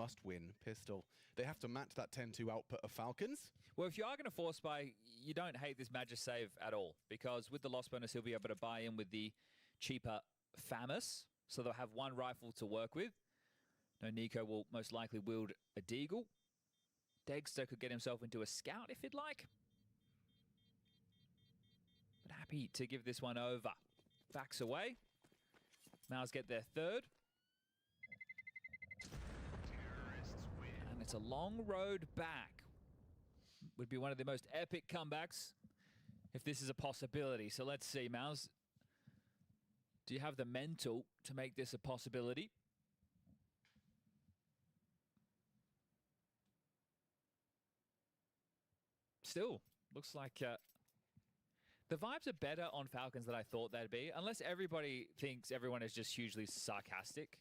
must-win pistol. They have to match that 10-2 output of Falcons. Well, if you are going to force buy, you don't hate this Magus save at all, because with the loss bonus, he'll be able to buy in with the cheaper FAMAS, so they'll have one rifle to work with. No, Nico will most likely wield a Deagle. Dexter could get himself into a Scout if he'd like. But happy to give this one over. Backs away. Mals get their third. And it's a long road back. Would be one of the most epic comebacks if this is a possibility. So let's see, Mals. Do you have the mental to make this a possibility? Still, looks like the vibes are better on Falcons than I thought they'd be, unless everybody thinks everyone is just hugely sarcastic.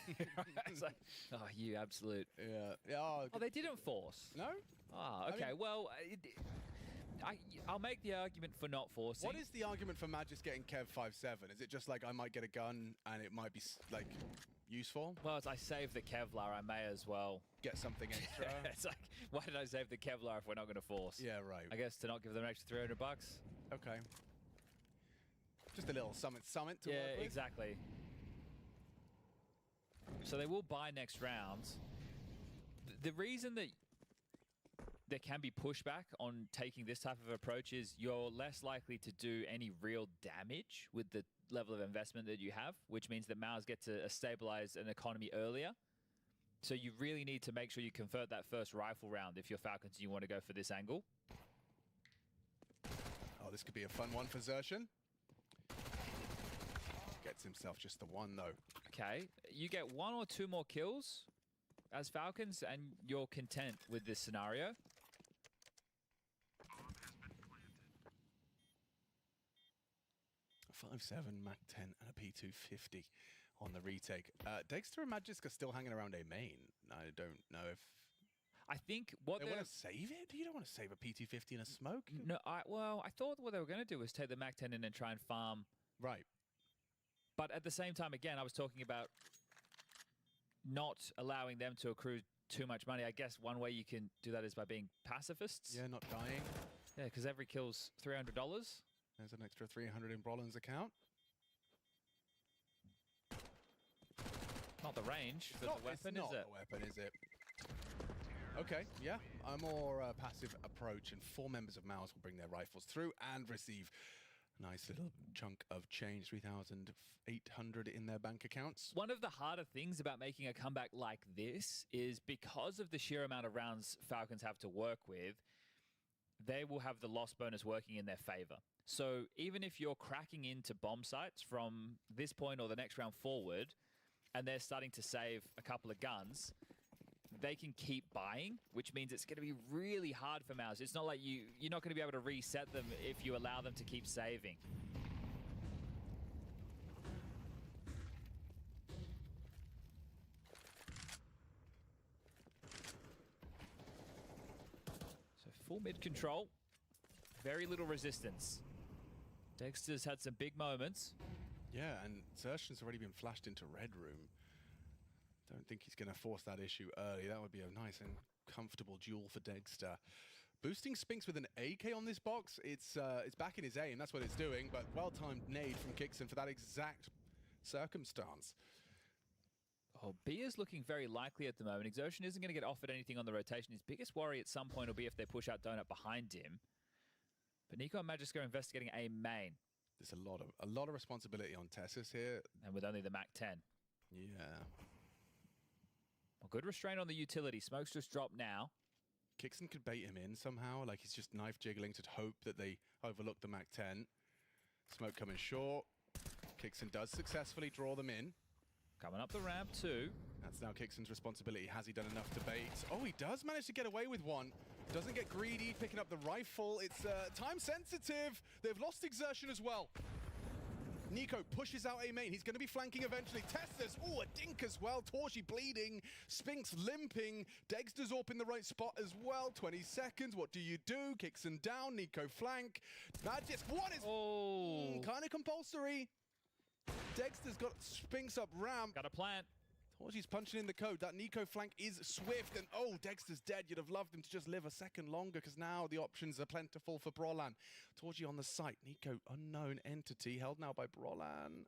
It's like, oh, you absolute. Yeah. Oh, they didn't force. No? Ah, okay. I mean, well, I'll make the argument for not forcing. What is the argument for Magus getting Kev 5-7? Is it just like I might get a gun and it might be like useful? Well, as I save the Kevlar, I may as well get something extra. Yeah, it's like, why did I save the Kevlar if we're not going to force? Yeah, right. I guess to not give them an extra $300. Okay. Just a little summit to work with. Yeah, exactly. So they will buy next round. The reason that there can be pushback on taking this type of approach is you're less likely to do any real damage with the level of investment that you have, which means that Maus get to stabilize an economy earlier. So you really need to make sure you convert that first rifle round if you're Falcons and you want to go for this angle. Oh, this could be a fun one for Xertion. Gets himself just the one, though. Okay, you get 1 or 2 more kills as Falcons, and you're content with this scenario. A 5.7, Mac 10, and a P250 on the retake. Dexter and Magisk are still hanging around A main. I don't know if... I think what they want to save it? You don't want to save a P250 in a smoke? No, I thought what they were going to do was take the Mac 10 in and try and farm. Right. But at the same time, again, I was talking about not allowing them to accrue too much money. I guess one way you can do that is by being pacifists. Yeah, not dying. Yeah, because every kill's $300. There's an extra 300 in Brolin's account. Not the range for the weapon, is it? It's not a weapon, is it? Okay, yeah, a more passive approach, and 4 members of Maus will bring their rifles through and receive a nice little chunk of change, 3,800 in their bank accounts. One of the harder things about making a comeback like this is because of the sheer amount of rounds Falcons have to work with, they will have the loss bonus working in their favor. So even if you're cracking into bomb sites from this point or the next round forward, and they're starting to save a couple of guns, they can keep buying, which means it's going to be really hard for Maus. It's not like you're not going to be able to reset them if you allow them to keep saving. So full mid control, very little resistance. Dexter's had some big moments. Yeah, and Xertion's already been flashed into Red Room. Don't think he's going to force that issue early. That would be a nice and comfortable duel for Dexter. Boosting Spinks with an AK on this box, it's back in his aim, that's what it's doing, but well-timed nade from Kixon for that exact circumstance. Oh, B is looking very likely at the moment. Exertion isn't going to get offered anything on the rotation. His biggest worry at some point will be if they push out Donut behind him. But Nico and Magisk are investigating A main. There's a lot of responsibility on Tessus here. And with only the Mac 10. Yeah. Well, good restraint on the utility. Smoke's just dropped now. Kixon could bait him in somehow, like he's just knife jiggling to hope that they overlook the Mac 10. Smoke coming short. Kixon does successfully draw them in. Coming up the ramp too. That's now Kixon's responsibility. Has he done enough to bait? Oh, he does manage to get away with one. Doesn't get greedy, picking up the rifle. It's time sensitive. They've lost Exertion as well. Nico pushes out A main. He's going to be flanking eventually. Tessus, oh, a dink as well. Torchy bleeding. Spinks limping. Dexter's up in the right spot as well. 20 seconds. What do you do? Kixon down. Nico flank. Magisk, what is kind of compulsory. Dexter's got Spinks up ramp. Got a plant. Torgy's punching in the code. That Nico flank is swift, and oh, Dexter's dead. You'd have loved him to just live a second longer, because now the options are plentiful for Brolan. Torgy on the site. Nico, unknown entity, held now by Brolan.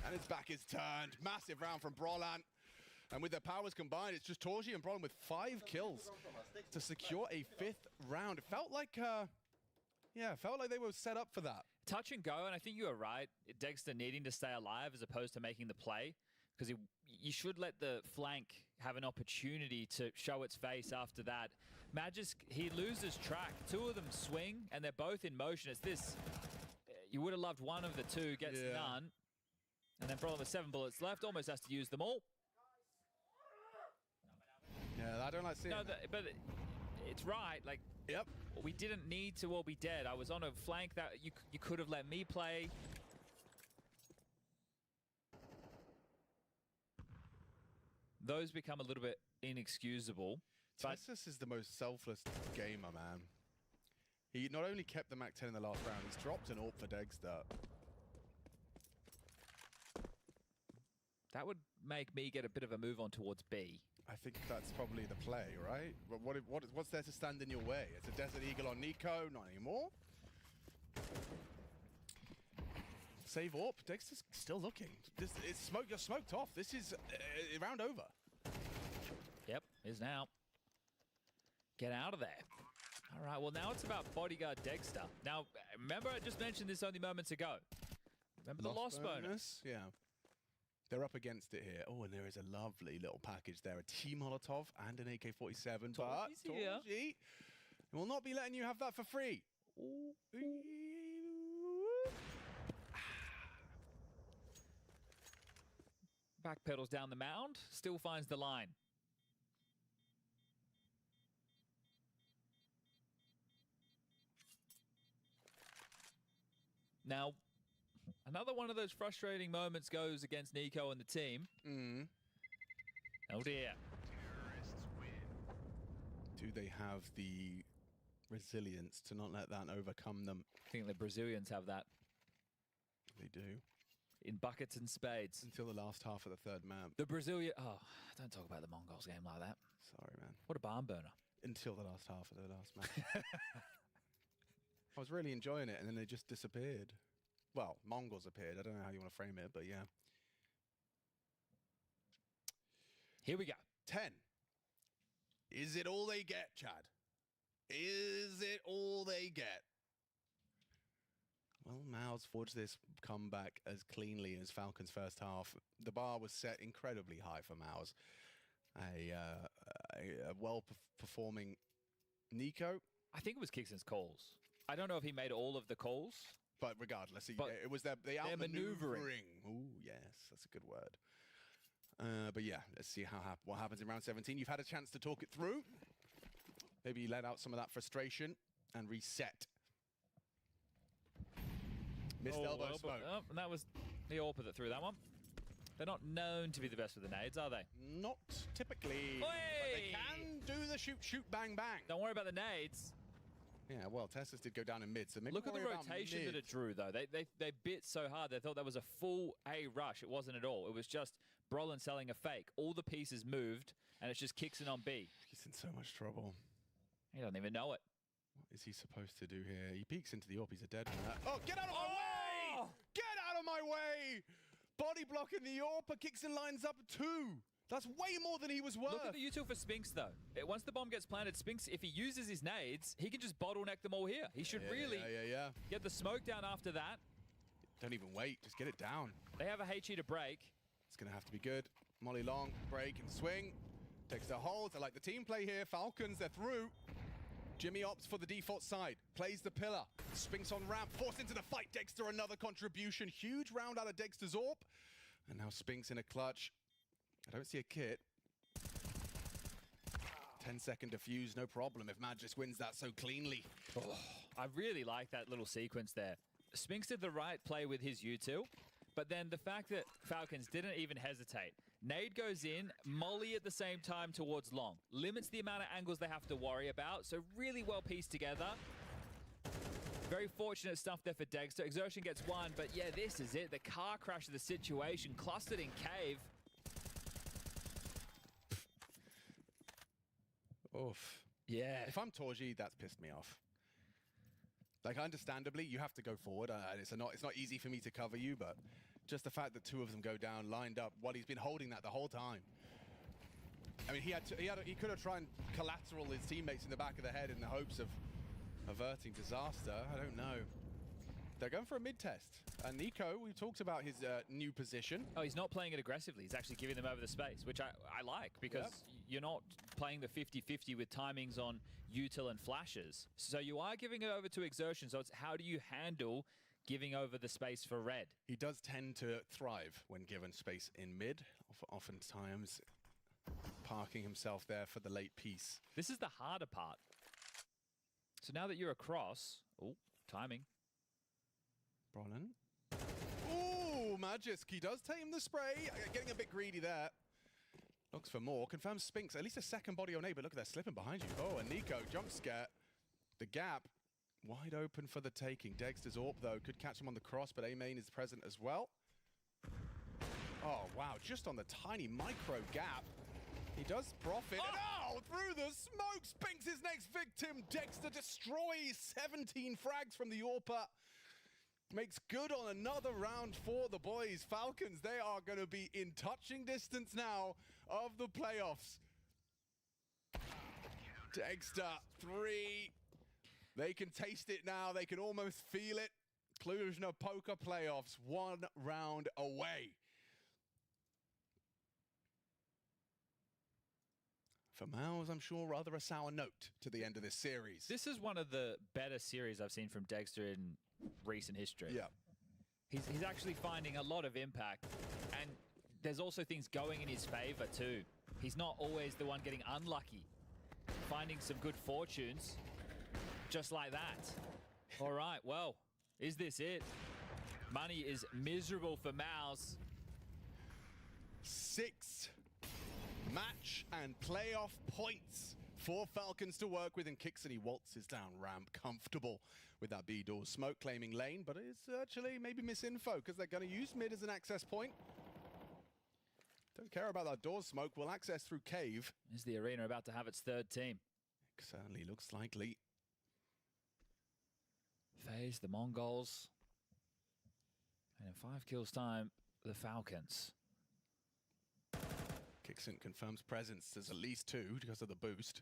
And his back is turned. Massive round from Brolan. And with their powers combined, it's just Torgy and Brolan with 5 kills to secure a 5th round. It felt like, felt like they were set up for that. Touch and go, and I think you were right. Dexter needing to stay alive as opposed to making the play, because you should let the flank have an opportunity to show its face after that. Magisk, he loses track. 2 of them swing, and they're both in motion. It's this, you would have loved one of the 2, gets none. And then Brolan with 7 bullets left, almost has to use them all. Yeah, I don't like seeing that. But it's right. Like, yep. We didn't need to all be dead. I was on a flank that you could have let me play. Those become a little bit inexcusable. Tessus is the most selfless gamer, man. He not only kept the MAC-10 in the last round, he's dropped an AWP for Dexter. That would make me get a bit of a move on towards B. I think that's probably the play, right? But what's there to stand in your way? It's a Desert Eagle on Nico, not anymore. Save AWP, Dexter's still looking. You're smoked off. This is round over. Yep, is now. Get out of there. All right, well, now it's about bodyguard Dexter. Now, remember I just mentioned this only moments ago. Remember the loss bonus? Yeah. They're up against it here. Oh, and there is a lovely little package there. A T-Molotov and an AK-47. But Torgy will not be letting you have that for free. Ooh. Backpedals down the mound. Still finds the line. Now, another one of those frustrating moments goes against Nico and the team. Oh dear. Do they have the resilience to not let that overcome them? I think the Brazilians have that. They do. In buckets and spades. Until the last half of the 3rd map. The Brazilian... Oh, don't talk about the Mongols game like that. Sorry, man. What a barn burner. Until the last half of the last map. I was really enjoying it, and then they just disappeared. Well, Mongols appeared. I don't know how you want to frame it, but yeah. Here we go. 10. Is it all they get, Chad? Is it all they get? Well, Mao's forged this comeback as cleanly as Falcon's first half. The bar was set incredibly high for Mao's. A well-performing Nico. I think it was Kixon's calls. I don't know if he made all of the calls. But regardless, it was their outmaneuvering. Ooh, yes, that's a good word. But yeah, let's see what happens in round 17. You've had a chance to talk it through. Maybe let out some of that frustration and reset. Missed elbow smoke. Oh, and that was the AWP that threw that one. They're not known to be the best with the nades, are they? Not typically. But they can do the shoot, shoot, bang, bang. Don't worry about the nades. Yeah, well, Tessus did go down in mid, so maybe look at the rotation that it drew, though. They bit so hard, they thought that was a full A rush. It wasn't at all. It was just Brolan selling a fake. All the pieces moved, and it's just Kixon on B. He's in so much trouble. He doesn't even know it. What is he supposed to do here? He peeks into the AWP. He's a dead man. Oh, get out of my way! Get out of my way! Body blocking the AWP. Kixon lines up 2. That's way more than he was worth. Look at the util for Spinks, though. Once the bomb gets planted, Spinks, if he uses his nades, he can just bottleneck them all here. He should really get the smoke down after that. Don't even wait. Just get it down. They have a HE to break. It's going to have to be good. Molly long, break and swing. Takes the holds. I like the team play here. Falcons, they're through. Jimmy opts for the default side. Plays the pillar. Spinks on ramp. Forced into the fight. Dexter, another contribution. Huge round out of Dexter's AWP. And now Spinks in a clutch. I don't see a kit. 10-second defuse, no problem if Magisk wins that so cleanly. Oh, I really like that little sequence there. Spinks did the right play with his util, but then the fact that Falcons didn't even hesitate. Nade goes in, Molly at the same time towards long. Limits the amount of angles they have to worry about, so really well pieced together. Very fortunate stuff there for Dexter. Exertion gets 1, but yeah, this is it. The car crash of the situation, clustered in cave. Oof. Yeah. If I'm Torji, that's pissed me off. Like, understandably, you have to go forward. It's not easy for me to cover you, but just the fact that two of them go down, lined up, while he's been holding that the whole time. I mean, he could have tried and collateral his teammates in the back of the head in the hopes of averting disaster. I don't know. They're going for a mid-test. And Nico, we talked about his new position. Oh, he's not playing it aggressively. He's actually giving them over the space, which I like, because you're not playing the 50-50 with timings on util and flashes. So you are giving it over to exertion. So it's how do you handle giving over the space for red? He does tend to thrive when given space in mid, oftentimes parking himself there for the late piece. This is the harder part. So now that you're across, oh, timing. Brolin. Ooh, Magisk. He does take him the spray. Getting a bit greedy there. Looks for more. Confirms Spinks. At least a second body on A, but look, they're slipping behind you. Oh, and Nico, jump scare. The gap wide open for the taking. Dexter's AWP, though, could catch him on the cross, but A-main is present as well. Oh, wow. Just on the tiny micro gap. He does profit. Oh, through the smoke. Spinks his next victim. Dexter destroys 17 frags from the AWPer. Makes good on another round for the boys. Falcons, they are going to be in touching distance now of the playoffs. Dexter, 3. They can taste it now. They can almost feel it. Cluj Poker playoffs, 1 round away. For Miles, I'm sure, rather a sour note to the end of this series. This is one of the better series I've seen from Dexter in recent history. Yeah. He's actually finding a lot of impact, and there's also things going in his favor too. He's not always the one getting unlucky. Finding some good fortunes, just like that. All right, well, is this it? Money is miserable for Mouse. 6 match and playoff points for Falcons to work with, and Kixon, he waltzes down ramp, comfortable with that B door smoke, claiming lane, but it's actually maybe misinfo because they're going to use mid as an access point. Don't care about that door smoke. We'll access through cave. Is the arena about to have its third team? It certainly looks likely. FaZe, the Mongols, and in 5 kills time, the Falcons. Kixon confirms presence. There's at least 2 because of the boost.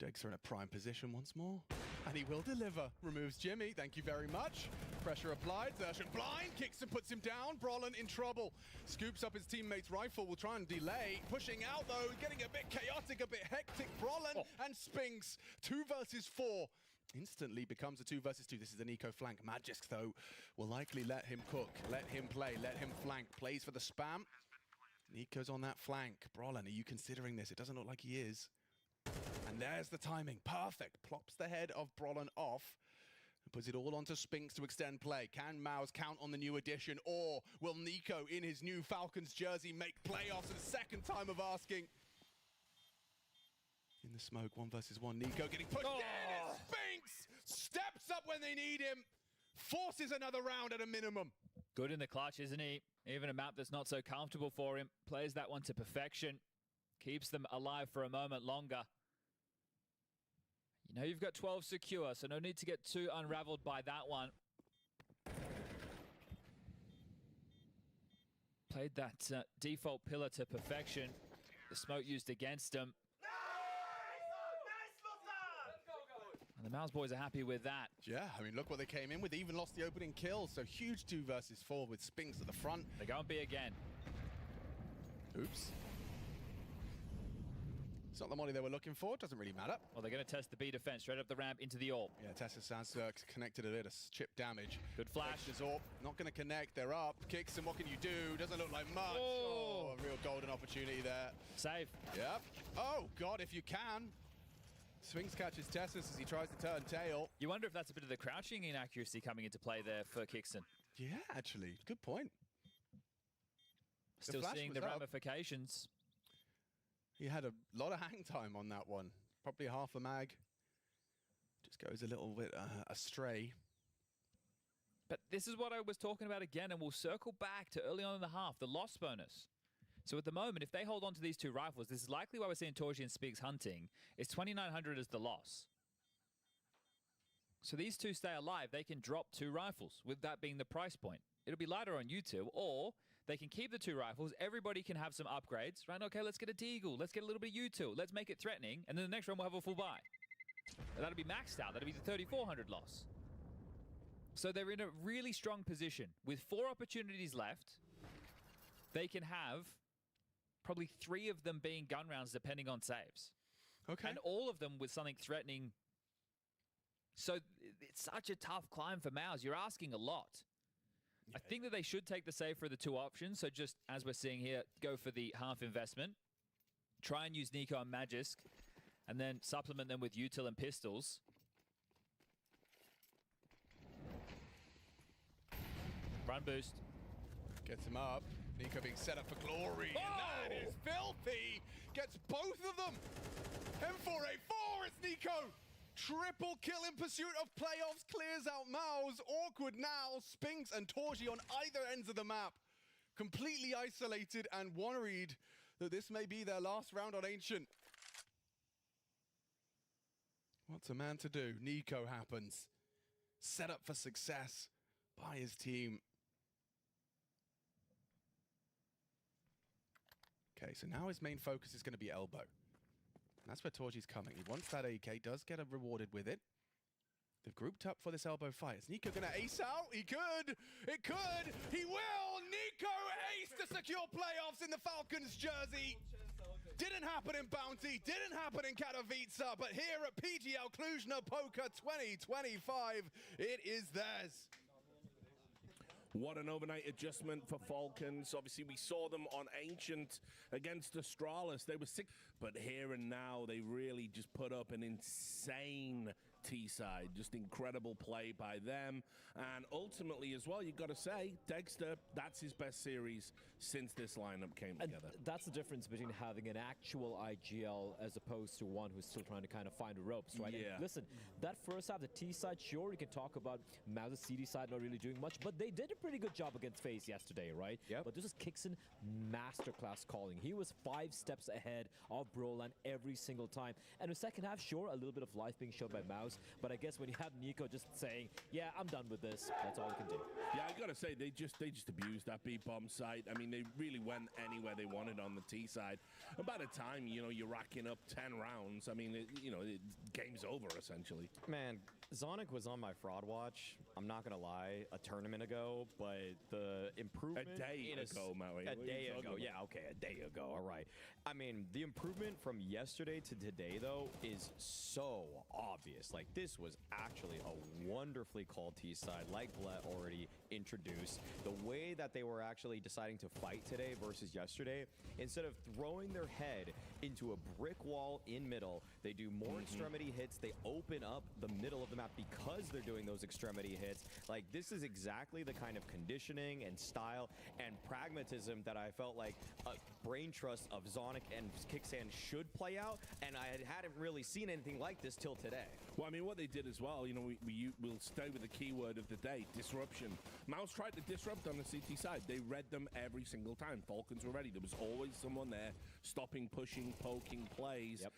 Degs are in a prime position once more. And he will deliver. Removes Jimmy. Thank you very much. Pressure applied. Zershon blind. Kixon puts him down. Brolin in trouble. Scoops up his teammate's rifle. Will try and delay. Pushing out, though. Getting a bit chaotic, a bit hectic. Brolin and Spinks. 2 versus 4. Instantly becomes a 2 versus 2. This is an eco flank. Magisk, though, will likely let him cook. Let him play. Let him flank. Plays for the spam. Nico's on that flank. Brolin, are you considering this? It doesn't look like he is. And there's the timing. Perfect. Plops the head of Brolin off. And puts it all onto Spinks to extend play. Can Maus count on the new addition? Or will Nico, in his new Falcons jersey, make playoffs for the second time of asking? In the smoke, 1 versus 1. Nico getting pushed in. And Spinks steps up when they need him. Forces another round at a minimum. Good in the clutch, isn't he? Even a map that's not so comfortable for him. Plays that one to perfection. Keeps them alive for a moment longer. You know you've got 12 secure, so no need to get too unraveled by that one. Played that default pillar to perfection. The smoke used against him. And the Mouse boys are happy with that. Yeah, I mean, look what they came in with. Even lost the opening kill, so huge 2 versus 4 with Spinks at the front. They're going B again. Oops. It's not the money they were looking for. Doesn't really matter. Well, they're going to test the B defense straight up the ramp into the AWP. Yeah, Tessa sounds connected a bit of chip damage. Good flash. AWP, not going to connect. They're up. Kicks, and what can you do? Doesn't look like much. Oh, a real golden opportunity there. Save. Yep. Oh, God, if you can. Spinks catches Tessus as he tries to turn tail. You wonder if that's a bit of the crouching inaccuracy coming into play there for Kixon. Yeah, actually. Good point. Still seeing the ramifications. He had a lot of hang time on that one. Probably half a mag. Just goes a little bit astray. But this is what I was talking about again, and we'll circle back to early on in the half, the loss bonus. So at the moment, if they hold on to these 2 rifles, this is likely why we're seeing Torji and Spigs hunting. It's 2,900 as the loss. So these 2 stay alive. They can drop 2 rifles, with that being the price point. It'll be lighter on you 2, or they can keep the 2 rifles. Everybody can have some upgrades, right? Okay, let's get a Deagle. Let's get a little bit of U2. Let's make it threatening, and then the next round we'll have a full buy. And that'll be maxed out. That'll be the 3,400 loss. So they're in a really strong position. With 4 opportunities left, they can have probably 3 of them being gun rounds, depending on saves. Okay. And all of them with something threatening. So it's such a tough climb for Mouse. You're asking a lot. I think that they should take the save for the 2 options. So just as we're seeing here, go for the half investment. Try and use Nico and Magisk, and then supplement them with util and pistols. Run boost. Gets him up. Nico being set up for glory. Oh! And that is filthy. Gets both of them. M4A4, it's Nico. Triple kill in pursuit of playoffs. Clears out Maus. Awkward now. Spinks and Torji on either ends of the map. Completely isolated and worried that this may be their last round on Ancient. What's a man to do? Nico happens. Set up for success by his team. Okay, so now his main focus is going to be elbow. That's where Torji's coming. He wants that AK, does get rewarded with it. They've grouped up for this elbow fight. Is Nico going to ace out? He could! It could! He will! Nico ace to secure playoffs in the Falcons jersey! Didn't happen in Bounty, didn't happen in Katowice, but here at PGL Cluj-Napoca 2025, it is theirs. What an overnight adjustment for Falcons. Obviously, we saw them on Ancient against Astralis. They were sick, but here and now, they really just put up an insane T-side. Just incredible play by them. And ultimately, as well, you've got to say, Dexter, that's his best series since this lineup came together. That's the difference between having an actual IGL as opposed to one who's still trying to kind of find the ropes, right? Yeah. And listen, that first half, the T side, sure, you can talk about Mau's CD side not really doing much, but they did a pretty good job against FaZe yesterday, right? Yep. But this is Kixon masterclass calling. He was 5 steps ahead of Brolan every single time. And the second half, sure, a little bit of life being shown by Maus, but I guess when you have Nico just saying, yeah, I'm done with this, that's all you can do. Yeah, I gotta say, they just abused that B-bomb site. I mean, they really went anywhere they wanted on the T side. And by the time, you know, you're racking up 10 rounds, I mean, game's over, essentially. Man, Zonic was on my fraud watch, I'm not gonna lie, a tournament ago, but the improvement... A day ago, Maui. A day ago, yeah, okay, a day ago, all right. I mean, the improvement from yesterday to today, though, is so obvious. Like, this was actually a wonderfully called T-side, like Blett already introduced. The way that they were actually deciding to fight today versus yesterday, instead of throwing their head into a brick wall in middle, they do more extremity hits, they open up the middle of the map because they're doing those extremity hits. Like, this is exactly the kind of conditioning and style and pragmatism that I felt like a brain trust of Zonic and Kicksan should play out, and I hadn't really seen anything like this till today. Well, I mean, what they did as well, you know, we'll stay with the keyword of the day, disruption. Mouse tried to disrupt on the CT side. They read them every single time. Falcons were ready. There was always someone there stopping, pushing, poking plays. Yep.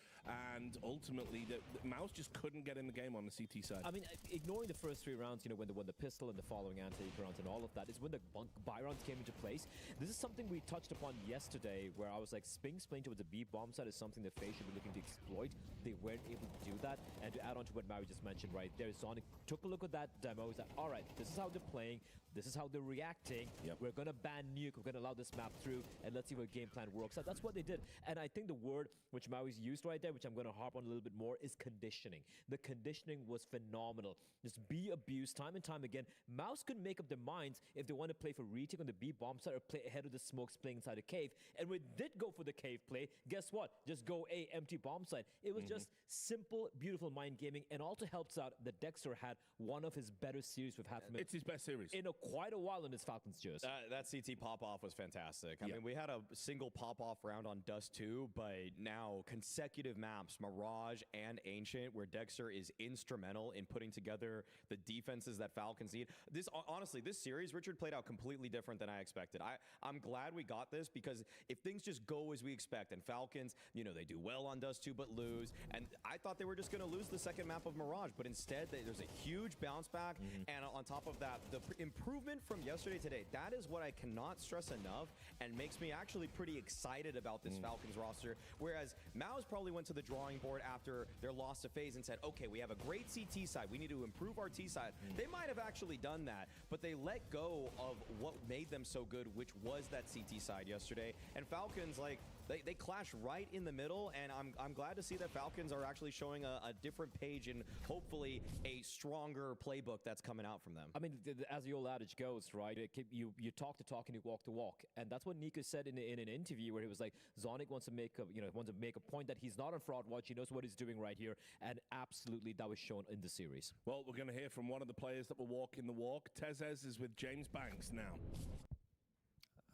And ultimately, the Mouse just couldn't get in the game on the CT side. I mean, ignoring the first 3 rounds, you know, when they won the pistol and the following anti rounds and all of that, is when the buy rounds came into place. This is something we touched upon yesterday, where I was like, Spinks playing towards the B bomb side is something that FaZe should be looking to exploit. They weren't able to do that. And to add on to what Maui just mentioned, right there, Sonic took a look at that demo. He's like, all right, this is how they're playing. This is how they're reacting. Yep. We're going to ban Nuke. We're going to allow this map through, and let's see what game plan works out. That's what they did. And I think the word which Maui's used right there, which I'm going to harp on a little bit more, is conditioning. The conditioning was phenomenal. Just be abused time and time again. Mouse couldn't make up their minds if they want to play for retake on the B bomb side or play ahead of the smokes playing inside a cave. And we did go for the cave play. Guess what? Just go A, empty bomb side. It was just simple, beautiful mind gaming, and also helps out that Dexter had one of his better series we've had from him. It's his best series. In quite a while in his Falcons jersey. That CT pop-off was fantastic. I Yeah. mean, we had a single pop-off round on Dust 2, but now consecutive maps, Mirage and Ancient, where Dexter is instrumental in putting together the defenses that Falcons need. Honestly, this series, Richard, played out completely different than I expected. I'm glad we got this, because if if things just go as we expect, and Falcons, you know, they do well on Dust 2 but lose, and I thought they were just going to lose the second map of Mirage, but instead there's a huge bounce back, and on top of that, the improvement from yesterday to today, that is what I cannot stress enough, and makes me actually pretty excited about this Falcons roster, whereas Mao's probably went to the drawing board after their loss to FaZe and said, okay, we have a great CT side, we need to improve our T side. They might have actually done that, but they let go of what made them so good, which was that CT side yesterday, and Falcons, like, they clash right in the middle, and I'm glad to see that Falcons are actually showing a different page and hopefully a stronger playbook that's coming out from them. I mean, as the old adage goes, right? You talk the talk and you walk the walk, and that's what Nico said in an interview where he was like, Zonic wants to make a point that he's not on fraud watch. He knows what he's doing right here, and absolutely that was shown in the series. Well, we're going to hear from one of the players that will walk in the walk. Tezes is with James Banks now.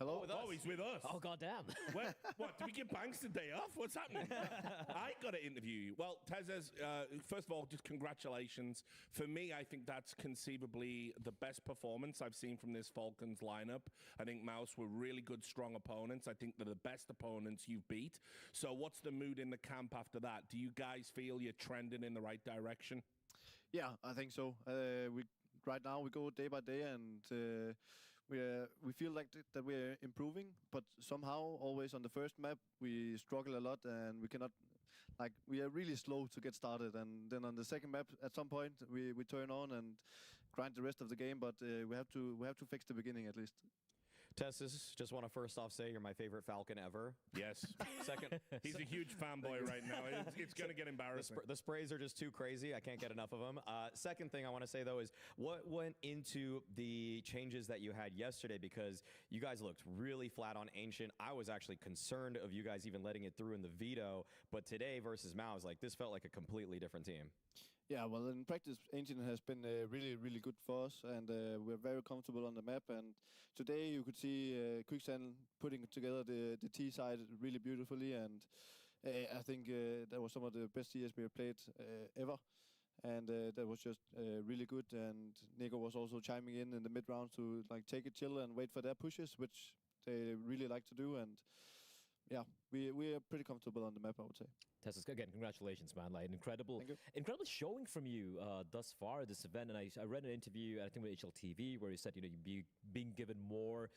Hello. Oh, he's with us. Oh, goddamn. What, do we give Banks the day off? What's happening? I got to interview you. Well, Tezes, first of all, just congratulations. For me, I think that's conceivably the best performance I've seen from this Falcons lineup. I think Mouse were really good, strong opponents. I think they're the best opponents you've beat. So what's the mood in the camp after that? Do you guys feel you're trending in the right direction? Yeah, I think so. Right now we go day by day, and we feel like that we're improving, but somehow always on the first map we struggle a lot, and we cannot, like, we are really slow to get started, and then on the second map at some point we turn on and grind the rest of the game, but we have to fix the beginning at least. Tessus, just want to first off say you're my favorite Falcon ever. Yes. Second, He's a huge fanboy right now. It's going to get embarrassing. the sprays are just too crazy. I can't get enough of them. Second thing I want to say, though, is what went into the changes that you had yesterday, because you guys looked really flat on Ancient. I was actually concerned of you guys even letting it through in the veto, but today versus Mao, like, this felt like a completely different team. Yeah, well, in practice, Ancient has been really, really good for us, and we're very comfortable on the map. And today you could see Quicksand putting together the T side really beautifully, and I think that was some of the best CS we have played ever. And that was just really good. And Nico was also chiming in the mid round to, like, take it chill and wait for their pushes, which they really like to do. And yeah, we are pretty comfortable on the map, I would say. Tessus, again, congratulations, man. Like, an incredible showing from you thus far at this event. And I read an interview, I think with HLTV, where you said, you know, you'd being given more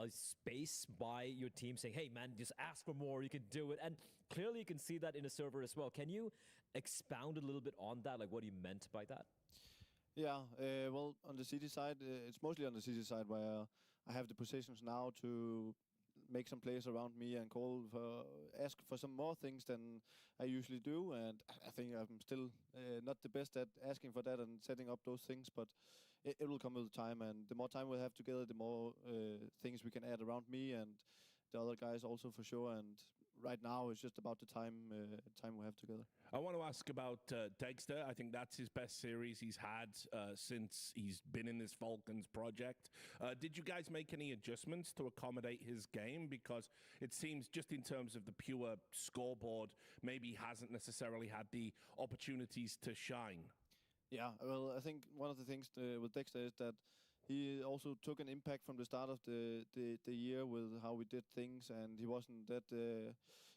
space by your team, saying, hey, man, just ask for more, you can do it. And clearly you can see that in a server as well. Can you expound a little bit on that, like what you meant by that? Yeah, well, on the city side, it's mostly on the city side where I have the positions now to make some plays around me and ask for some more things than I usually do, and I think I'm still not the best at asking for that and setting up those things, but it will come with time, and the more time we'll have together, the more things we can add around me and the other guys also, for sure. And right now it's just about the time we have together. I want to ask about Dexter. I think that's his best series he's had since he's been in this Falcons project. Did you guys make any adjustments to accommodate his game? Because it seems, just in terms of the pure scoreboard, maybe he hasn't necessarily had the opportunities to shine. Yeah, well, I think one of the things with Dexter is that he also took an impact from the start of the year with how we did things, and he wasn't that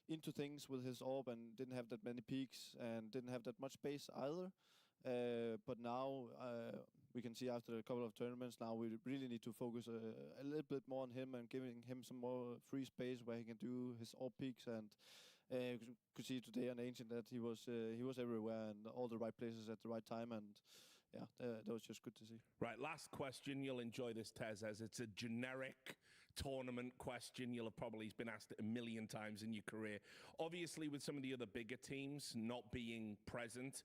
into things with his orb and didn't have that many peaks and didn't have that much space either. But now we can see after a couple of tournaments, now we really need to focus a little bit more on him and giving him some more free space where he can do his orb peaks. And you could see today on Ancient that he was everywhere and all the right places at the right time, and yeah, that was just good to see. Right, last question. You'll enjoy this, Tez, as it's a generic tournament question. You'll have probably been asked it a million times in your career. Obviously, with some of the other bigger teams not being present,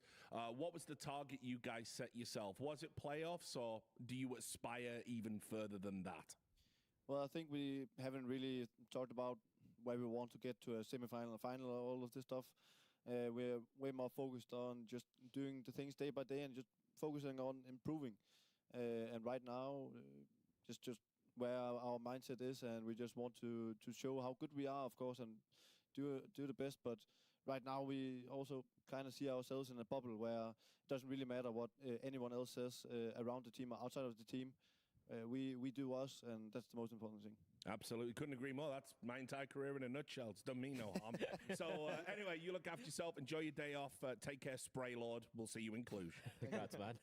what was the target you guys set yourself? Was it playoffs, or do you aspire even further than that? Well, I think we haven't really talked about where we want to get to a semi-final, final, all of this stuff. We're way more focused on just doing the things day by day and just focusing on improving. And right now, just where our mindset is, and we just want to show how good we are, of course, and do the best. But right now, we also kind of see ourselves in a bubble where it doesn't really matter what anyone else says around the team or outside of the team. We do us, and that's the most important thing. Absolutely. Couldn't agree more. That's my entire career in a nutshell. It's done me no harm. So anyway, you look after yourself. Enjoy your day off. Take care, Spray Lord. We'll see you in Cluj. Congrats, man.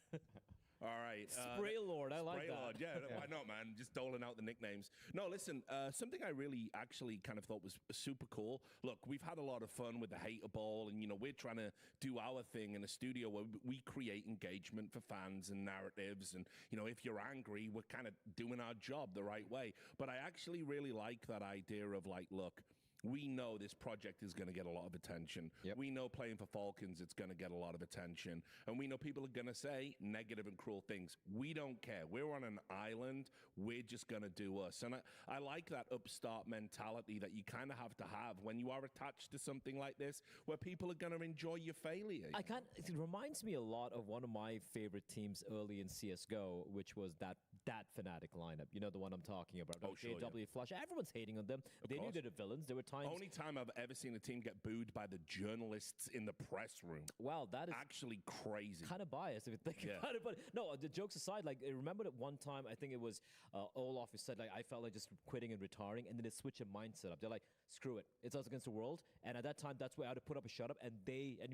All right. Spray Lord, I like Spray that. Lord, yeah, why not, man? Just doling out the nicknames. No, listen, something I really actually kind of thought was super cool. Look, we've had a lot of fun with the Hater Ball, and, you know, we're trying to do our thing in a studio where we create engagement for fans and narratives. And, you know, if you're angry, we're kind of doing our job the right way. But I actually really like that idea of, like, look, we know this project is going to get a lot of attention. Yep. We know playing for Falcons, it's going to get a lot of attention. And we know people are going to say negative and cruel things. We don't care. We're on an island. We're just going to do us. And I like that upstart mentality that you kind of have to have when you are attached to something like this, where people are going to enjoy your failure. It reminds me a lot of one of my favorite teams early in CSGO, which was that Fnatic lineup. You know the one I'm talking about. Oh, sure, JW Flush. Everyone's hating on them. They knew course. they were villains. There were times. Only time I've ever seen a team get booed by the journalists in the press room. Wow, that is Actually crazy. kind of biased if you think Yeah. about it. But no, the jokes aside, like I remember that one time, I think it was Olaf who said, like, I felt like just quitting and retiring, and then they switch their mindset up. They're like, screw it, it's us against the world. And at that time, that's where I had to put up a shut up, and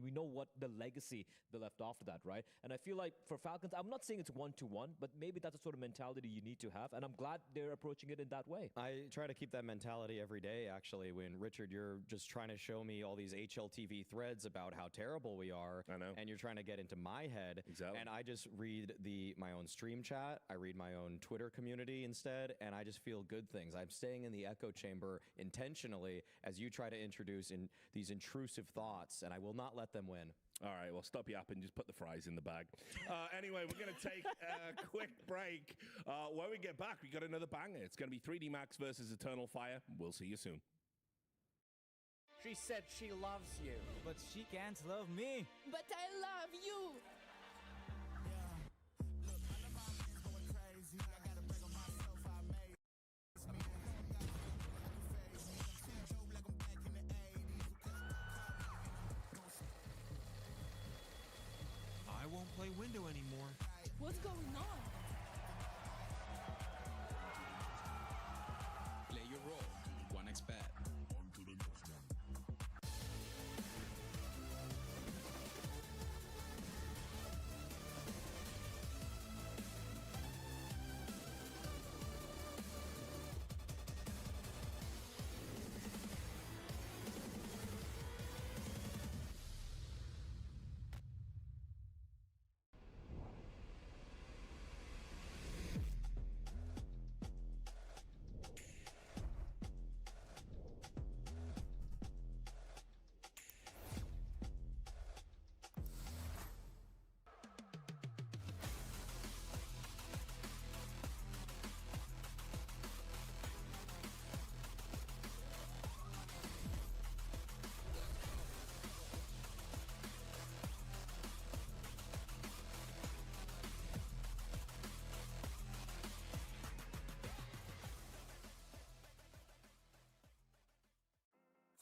we know what the legacy they left after that, right? And I feel like for Falcons, I'm not saying it's 1-to-1, but maybe that's the sort of mentality you need to have, and I'm glad they're approaching it in that way. I try to keep that mentality every day, actually. When, Richard, you're just trying to show me all these HLTV threads about how terrible we are. I know. And you're trying to get into my head. Exactly. And I just read my own stream chat. I read my own Twitter community instead. And I just feel good things. I'm staying in the echo chamber intentionally as you try to introduce these intrusive thoughts. And I will not let them win. All right, well, stop yapping. Just put the fries in the bag. Anyway, we're going to take a quick break. When we get back, we got another banger. It's going to be 3D Max versus Eternal Fire. We'll see you soon. She said she loves you. But she can't love me. But I love you. I won't play window anymore. What's going on? Play your role. 1xBet.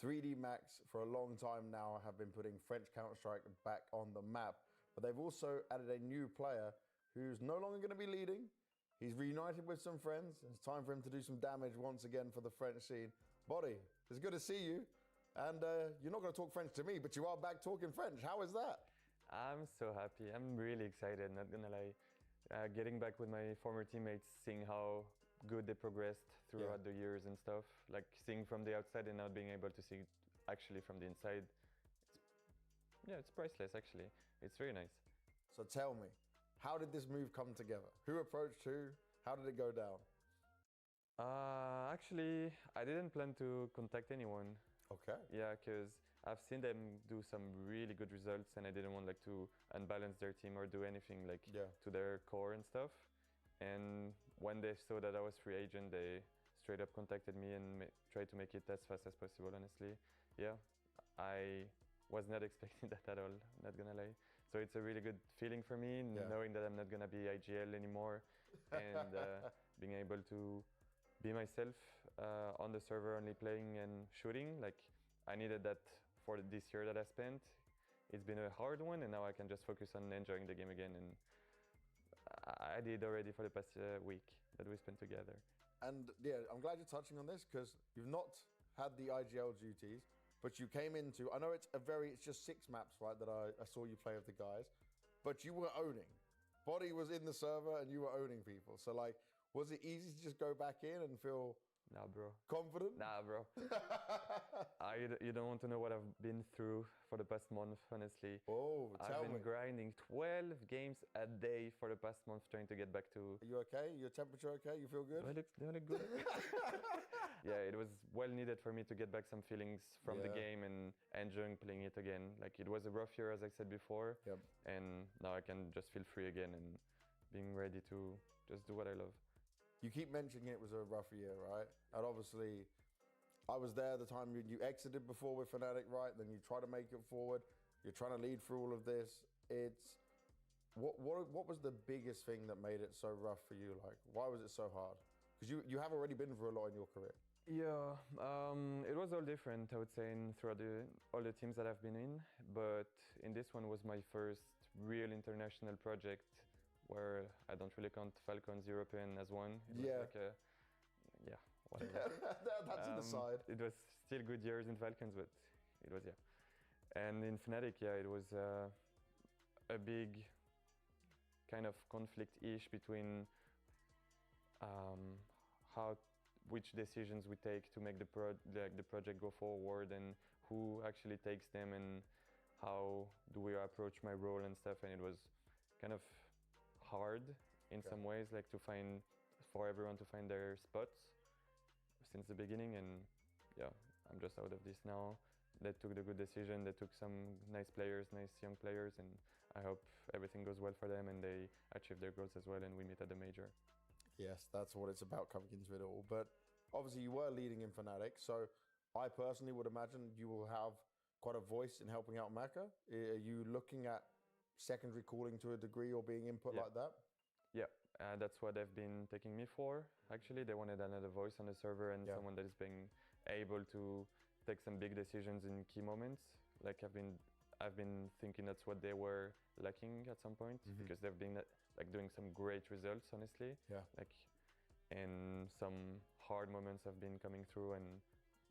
.3D Max for a long time now have been putting French Counter-Strike back on the map, but they've also added a new player who's no longer going to be leading. He's reunited with some friends. It's time for him to do some damage once again for the French scene. Body, it's good to see you. And you're not going to talk French to me, but you are back talking French. How is that? I'm so happy. I'm really excited, not gonna lie. Getting back with my former teammates, seeing how good they progressed throughout the years and stuff. Like seeing from the outside and now being able to see actually from the inside. It's priceless actually. It's very nice. So tell me, how did this move come together? Who approached who? How did it go down? Actually, I didn't plan to contact anyone. Okay. Yeah, because I've seen them do some really good results and I didn't want like to unbalance their team or do anything like to their core and stuff. And when they saw that I was free agent, they straight up contacted me and tried to make it as fast as possible, honestly. Yeah, I was not expecting that at all, not gonna lie. So it's a really good feeling for me, knowing that I'm not gonna be IGL anymore and being able to be myself on the server, only playing and shooting. Like I needed that for this year that I spent. It's been a hard one and now I can just focus on enjoying the game again, and I did already for the past week. that we spent together. And yeah, I'm glad you're touching on this because you've not had the IGL duties, but you came into, I know it's just 6 maps, right, that I saw you play with the guys, but you were owning. Body was in the server and you were owning people. So like, was it easy to just go back in and feel Nah, bro. confident? Nah, bro. You don't want to know what I've been through for the past month, honestly. Oh, I've been grinding 12 games a day for the past month trying to get back to... Are you okay? Your temperature okay? You feel good? Do I look good? Yeah, it was well needed for me to get back some feelings from the game and enjoying playing it again. Like, it was a rough year, as I said before. Yep. And now I can just feel free again and being ready to just do what I love. You keep mentioning it was a rough year, right? And obviously, I was there the time you exited before with Fnatic, right? Then you try to make it forward. You're trying to lead through all of this. It's what was the biggest thing that made it so rough for you? Like, why was it so hard? Because you have already been through a lot in your career. Yeah, it was all different, I would say, throughout all the teams that I've been in. But in this one was my first real international project, where I don't really count Falcons European as one. It was like whatever. That's an aside. It was still good years in Falcons, but it was, And in Fnatic, it was a big kind of conflict-ish between which decisions we take to make the project go forward and who actually takes them and how do we approach my role and stuff. And it was kind of hard in some ways, like for everyone to find their spots since the beginning. And I'm just out of this now. They took the good decision. They took some nice players, nice young players, and I hope everything goes well for them and they achieve their goals as well and we meet at the major. Yes, that's what it's about coming into it all. But obviously you were leading in Fnatic, so I personally would imagine you will have quite a voice in helping out Maka. Are you looking at secondary calling to a degree or being input like that? Yeah, that's what they've been taking me for. Actually, they wanted another voice on the server and someone that is being able to take some big decisions in key moments. Like I've been thinking that's what they were lacking at some point because they've been like doing some great results, honestly. Yeah. Like, and some hard moments have been coming through, and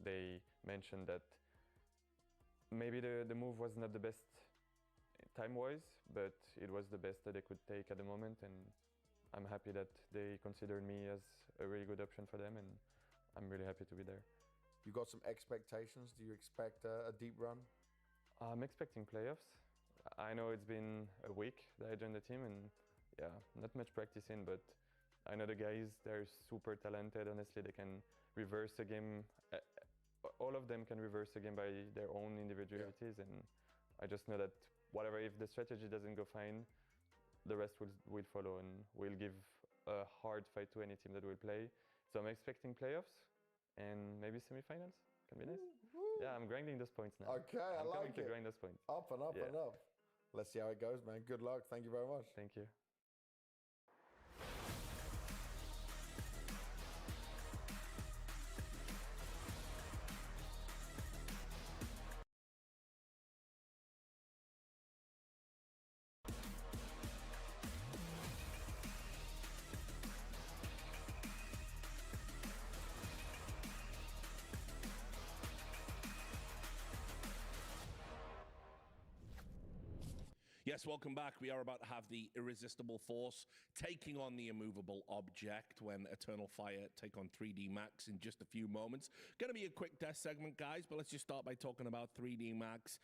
they mentioned that maybe the move was not the best time-wise, but it was the best that they could take at the moment, and I'm happy that they considered me as a really good option for them, and I'm really happy to be there. You got some expectations? Do you expect a deep run? I'm expecting playoffs. I know it's been a week that I joined the team, and not much practice in, but I know the guys, they're super talented. Honestly, they can reverse a game. All of them can reverse a game by their own individualities, and I just know that if the strategy doesn't go fine, the rest will follow, and we'll give a hard fight to any team that will play. So I'm expecting playoffs and maybe semifinals. Can be nice. Yeah, I'm grinding those points now. Okay, I like it. I'm coming to grind those points. Up and up and up. Let's see how it goes, man. Good luck. Thank you very much. Thank you. Yes, welcome back. We are about to have the irresistible force taking on the immovable object when Eternal Fire take on 3D Max in just a few moments. Going to be a quick test segment, guys, but let's just start by talking about 3D Max.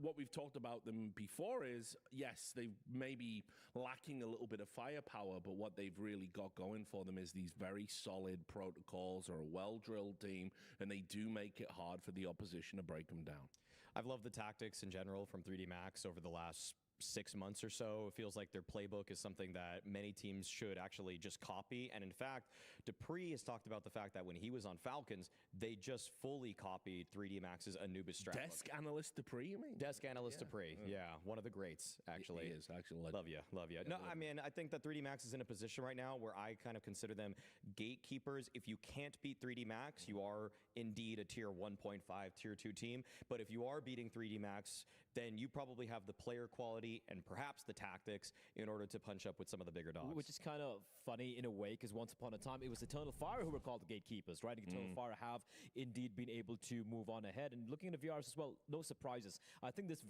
What we've talked about them before is, yes, they may be lacking a little bit of firepower, but what they've really got going for them is these very solid protocols, or a well-drilled team, and they do make it hard for the opposition to break them down. I've loved the tactics in general from 3D Max over the last 6 months or so. It feels like their playbook is something that many teams should actually just copy. And in fact, Dupree has talked about the fact that when he was on Falcons, they just fully copied 3D Max's Anubis strat. Desk Analyst Dupree, you mean? Desk Analyst Dupree, one of the greats, actually. He is, actually. Love you. No, I mean, I think that 3D Max is in a position right now where I kind of consider them gatekeepers. If you can't beat 3D Max, you are indeed a tier 1.5, tier 2 team. But if you are beating 3D Max, then you probably have the player quality and perhaps the tactics in order to punch up with some of the bigger dogs. Which is kind of funny in a way, because once upon a time, it was Eternal Fire who were called the gatekeepers, right? Eternal Fire have indeed been able to move on ahead. And looking at the VRs as well, no surprises. I think this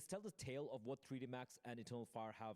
tells the tale of what 3D Max and Eternal Fire have,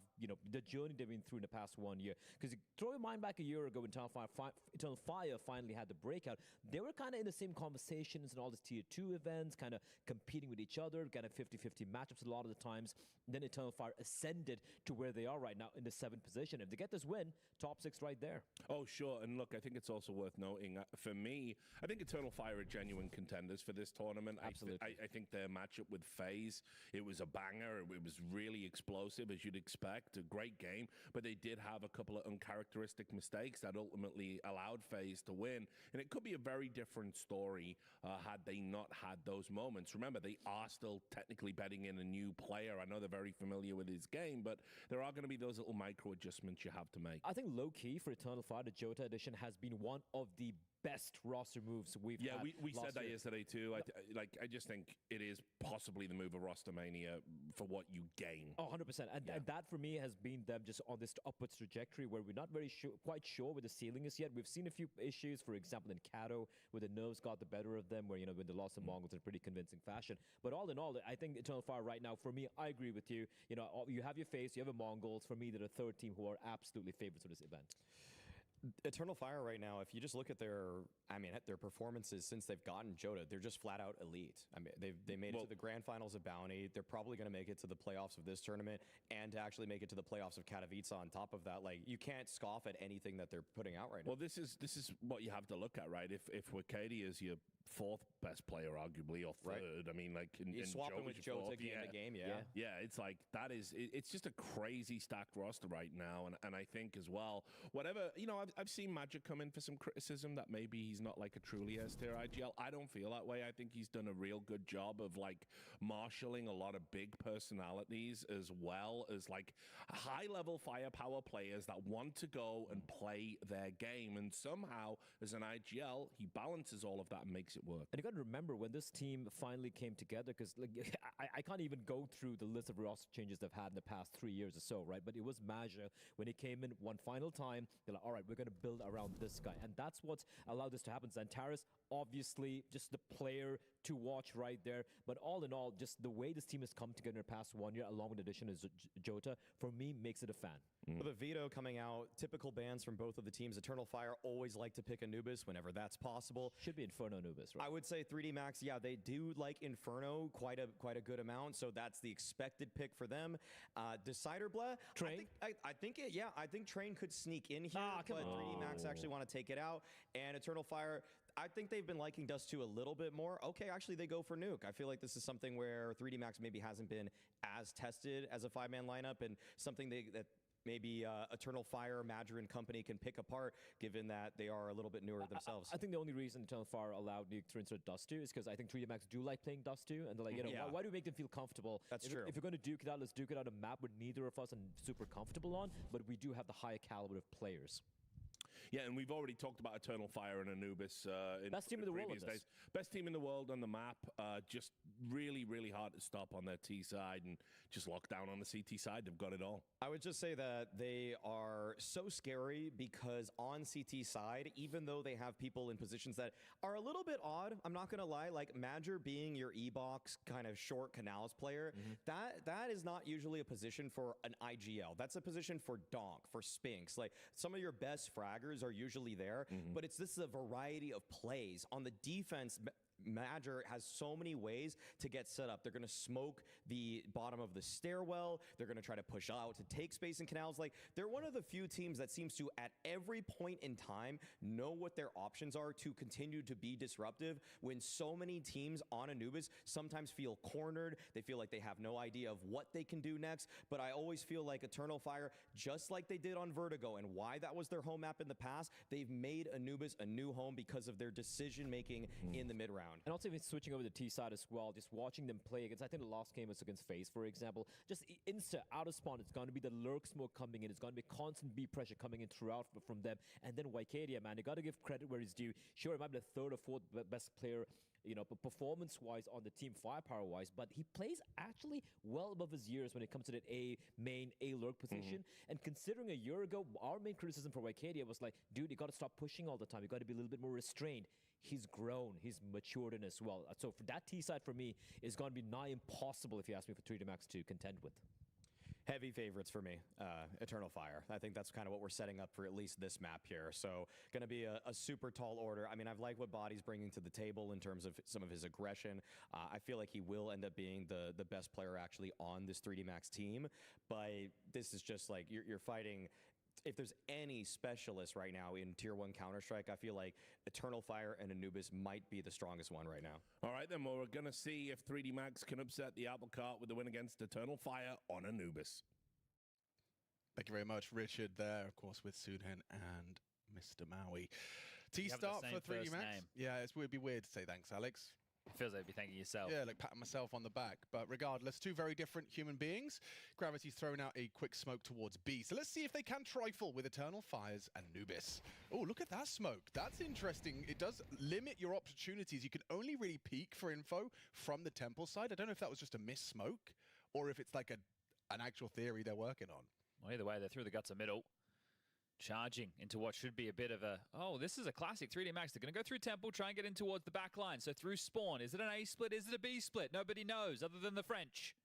the journey they've been through in the past 1 year. Because throw your mind back a year ago when Eternal Fire finally had the breakout, they were kind of in the same conversations and all these tier 2 events, kind of competing with each other, kind of 50-50 matchups a lot of the times. Then Eternal Fire ascended to where they are right now in the 7th position. If they get this win, top 6 right there. Oh, sure. And look, I think it's also worth noting, for me, I think Eternal Fire are genuine contenders for this tournament. Absolutely. I think their matchup with FaZe, it was a banger. It was really explosive, as you'd expect. A great game. But they did have a couple of uncharacteristic mistakes that ultimately allowed FaZe to win. And it could be a very different story had they not had those moments. Remember, they are still technically betting in a new player. I know they're very familiar with his game, but there are going to be those little micro adjustments you have to make. I think low-key for Eternal Fire, the Jota edition has been one of the best roster moves we've had. Yeah, we said that year. yesterday too. I just think it is possibly the move of Roster Mania for what you gain. Oh, 100%. And that for me has been them just on this upwards trajectory where we're not very quite sure where the ceiling is yet. We've seen a few issues, for example, in Kato, where the nerves got the better of them, where, when they lost the Mongols in pretty convincing fashion. But all in all, I think Eternal Fire right now, for me, I agree with you. You have your FaZe, you have a Mongols. For me, they're the third team who are absolutely favorites of this event. Eternal Fire right now, if you just look at their performances since they've gotten Jota, they're just flat out elite. I mean, they made it to the grand finals of Bounty. They're probably going to make it to the playoffs of this tournament and to actually make it to the playoffs of Katowice on top of that. Like, you can't scoff at anything that they're putting out right now. Well, this is what you have to look at, right? If Wakadi is your 4th best player, arguably, or 3rd, right. I mean, like, you're swapping with Jota game to game, yeah. It's like it's just a crazy stacked roster right now, and I think as well, whatever, I've seen Magic come in for some criticism that maybe he's not like a truly S-tier IGL. I don't feel that way. I think he's done a real good job of like marshalling a lot of big personalities as well as like high-level firepower players that want to go and play their game, and somehow as an IGL, he balances all of that and makes it work. And you got to remember when this team finally came together, because I can't even go through the list of roster changes they've had in the past 3 years or so, right? But it was Maja when he came in one final time. They're like, all right, we're going to build around this guy, and that's what's allowed this to happen. Xantares, obviously, just the player to watch right there. But all in all, just the way this team has come together in the past 1 year, along with the addition of Jota, for me, makes it a fan. With a veto coming out, typical bans from both of the teams. Eternal Fire always like to pick Anubis whenever that's possible. Should be Inferno Anubis, right? I would say 3D Max, they do like Inferno quite a good amount, so that's the expected pick for them. Decider Blah, Train? I think Train could sneak in here, but 3D Max actually want to take it out. And Eternal Fire, I think they've been liking Dust 2 a little bit more. Okay, actually, they go for Nuke. I feel like this is something where 3D Max maybe hasn't been as tested as a 5-man lineup, and something that maybe Eternal Fire, Madra and company can pick apart, given that they are a little bit newer themselves. I think the only reason Eternal Fire allowed Nuke to insert Dust 2 is because I think 3D Max do like playing Dust 2, and they're like, why do we make them feel comfortable? That's true. If you're going to duke it out, let's duke it out a map where neither of us are super comfortable on, but we do have the higher caliber of players. Yeah, and we've already talked about Eternal Fire and Anubis in best team in the world previous days. Best team in the world on the map. Just really, really hard to stop on their T side, and just lock down on the CT side. They've got it all. I would just say that they are so scary because on CT side, even though they have people in positions that are a little bit odd, I'm not going to lie, like Madger being your E-box kind of short canals player, that is not usually a position for an IGL. That's a position for Donk, for Spinks. Like, some of your best fraggers are usually there, but this is a variety of plays. On the defense, Madger has so many ways to get set up. They're going to smoke the bottom of the stairwell. They're going to try to push out to take space in canals. Like, they're one of the few teams that seems to, at every point in time, know what their options are to continue to be disruptive, when so many teams on Anubis sometimes feel cornered. They feel like they have no idea of what they can do next. But I always feel like Eternal Fire, just like they did on Vertigo and why that was their home map in the past, they've made Anubis a new home because of their decision-making in the mid-round. And also even switching over to T side as well, just watching them play against, I think the last game was against FaZe, for example, just instant out of spawn, it's going to be the lurk smoke coming in, it's going to be constant B pressure coming in throughout from them, and then Wycadia, man, you got to give credit where it's due. Sure, it might be the third or fourth best player, you know, but performance-wise on the team, firepower-wise, but he plays actually well above his years when it comes to that main lurk position. And considering a year ago, our main criticism for Wycadia was like, dude, you got to stop pushing all the time. You got to be a little bit more restrained. He's grown. He's matured in as well. So for that T side for me is going to be nigh impossible, if you ask me, for 3D Max to contend with. Heavy favorites for me, Eternal Fire. I think that's kind of what we're setting up for at least this map here. So going to be a super tall order. I mean, I've liked what Body's bringing to the table in terms of some of his aggression. I feel like he will end up being the best player actually on this 3D Max team. But this is just like, you're fighting... If there's any specialist right now in Tier 1 Counter-Strike, I feel like Eternal Fire and Anubis might be the strongest one right now. All right, then, well, we're going to see if 3D Max can upset the apple cart with the win against Eternal Fire on Anubis. Thank you very much, Richard, there, of course, with Soonhen and Mr. Maui. T-start for 3D Max. Name. Yeah, it would be weird to say thanks, Alex. It feels like you'd be thanking yourself. Yeah, like patting myself on the back. But regardless, two very different human beings. Gravity's thrown out a quick smoke towards B. So let's see if they can trifle with Eternal Fire's Anubis. Oh, look at that smoke. That's interesting. It does limit your opportunities. You can only really peek for info from the temple side. I don't know if that was just a miss smoke or if it's like an actual theory they're working on. Well, either way, they're through the guts of middle. Charging into what should be a bit of a... Oh, this is a classic 3D Max. They're going to go through temple, try and get in towards the back line. So through spawn. Is it an A split? Is it a B split? Nobody knows other than the French.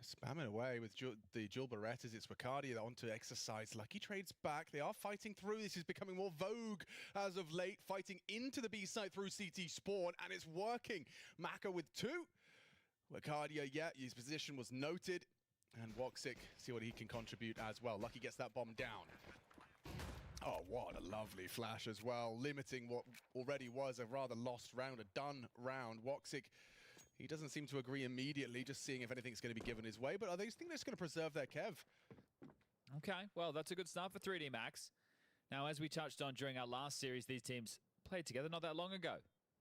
Spamming away with the Jewel Berettas. It's Wicardia onto Exercise. Lucky trades back. They are fighting through. This is becoming more vogue as of late. Fighting into the B side through CT spawn. And it's working. Maka with 2. Wicardia, yeah, his position was noted. And Woxic, see what he can contribute as well. Lucky gets that bomb down. Oh, what a lovely flash as well. Limiting what already was a rather lost round, a done round. Woxic, he doesn't seem to agree immediately, just seeing if anything's going to be given his way. But I think they're just going to preserve their Kev. Okay, well, that's a good start for 3D Max. Now, as we touched on during our last series, these teams played together not that long ago.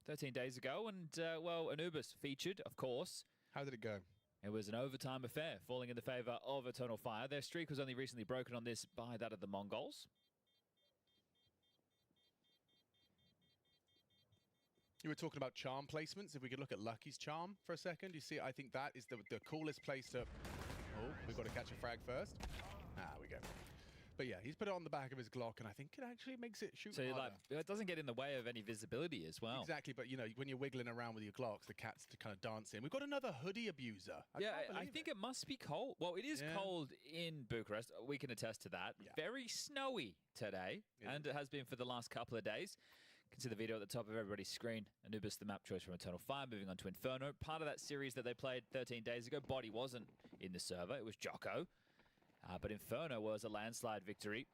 13 days ago. And, well, Anubis featured, of course. How did it go? It was an overtime affair, falling in the favor of Eternal Fire. Their streak was only recently broken on this by that of the Mongols. You were talking about charm placements. If we could look at Lucky's charm for a second. You see, I think that is the coolest place to... Oh, we've got to catch a frag first. Ah, we go. But yeah, he's put it on the back of his Glock, and I think it actually makes it shoot harder. Like, it doesn't get in the way of any visibility as well. Exactly, but you know, when you're wiggling around with your Glocks, the cat's to kind of dance in. We've got another hoodie abuser. I think it must be cold. Well, it is cold in Bucharest. We can attest to that. Yeah. Very snowy today, and it has been for the last couple of days. You can see the video at the top of everybody's screen. Anubis, the map choice from Eternal Fire, moving on to Inferno. Part of that series that they played 13 days ago, Body wasn't in the server. It was Jocko. But Inferno was a landslide victory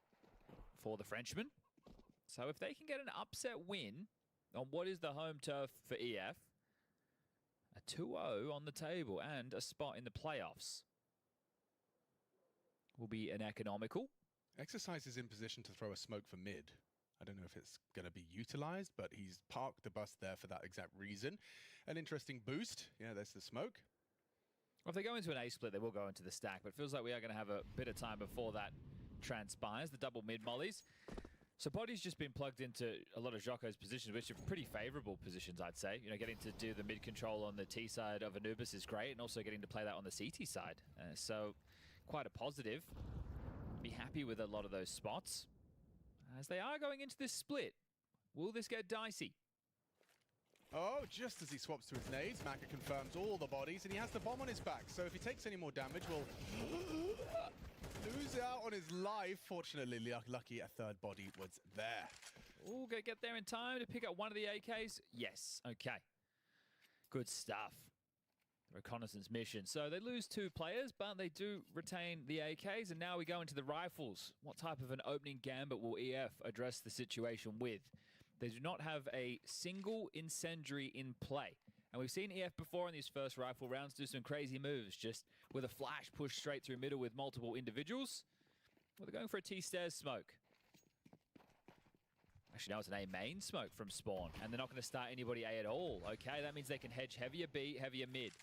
for the Frenchman. So if they can get an upset win on what is the home turf for EF, a 2-0 on the table and a spot in the playoffs will be an economical. Exercise is in position to throw a smoke for mid. I don't know if it's going to be utilized, but he's parked the bus there for that exact reason. An interesting boost. Yeah, there's the smoke. Well, if they go into an A split, they will go into the stack, but it feels like we are going to have a bit of time before that transpires. The double mid mollies. So Body's just been plugged into a lot of Jocko's positions, which are pretty favorable positions, I'd say. You know, getting to do the mid control on the T side of Anubis is great, and also getting to play that on the CT side. So quite a positive. Be happy with a lot of those spots. As they are going into this split, will this get dicey? Oh, just as he swaps to his nades, Maka confirms all the bodies, and he has the bomb on his back. So if he takes any more damage, we'll lose out on his life. Fortunately, Lucky, a third body was there. Ooh, gonna get there in time to pick up one of the AKs? Yes. Okay. Good stuff. Reconnaissance mission. So they lose 2 players, but they do retain the AKs, and now we go into the rifles. What type of an opening gambit will EF address the situation with? They do not have a single incendiary in play. And we've seen EF before in these first rifle rounds do some crazy moves, just with a flash push straight through middle with multiple individuals. Well, they're going for a T-stairs smoke. Actually, now it's an A main smoke from spawn, and they're not going to start anybody A at all. Okay, that means they can hedge heavier B, heavier mid.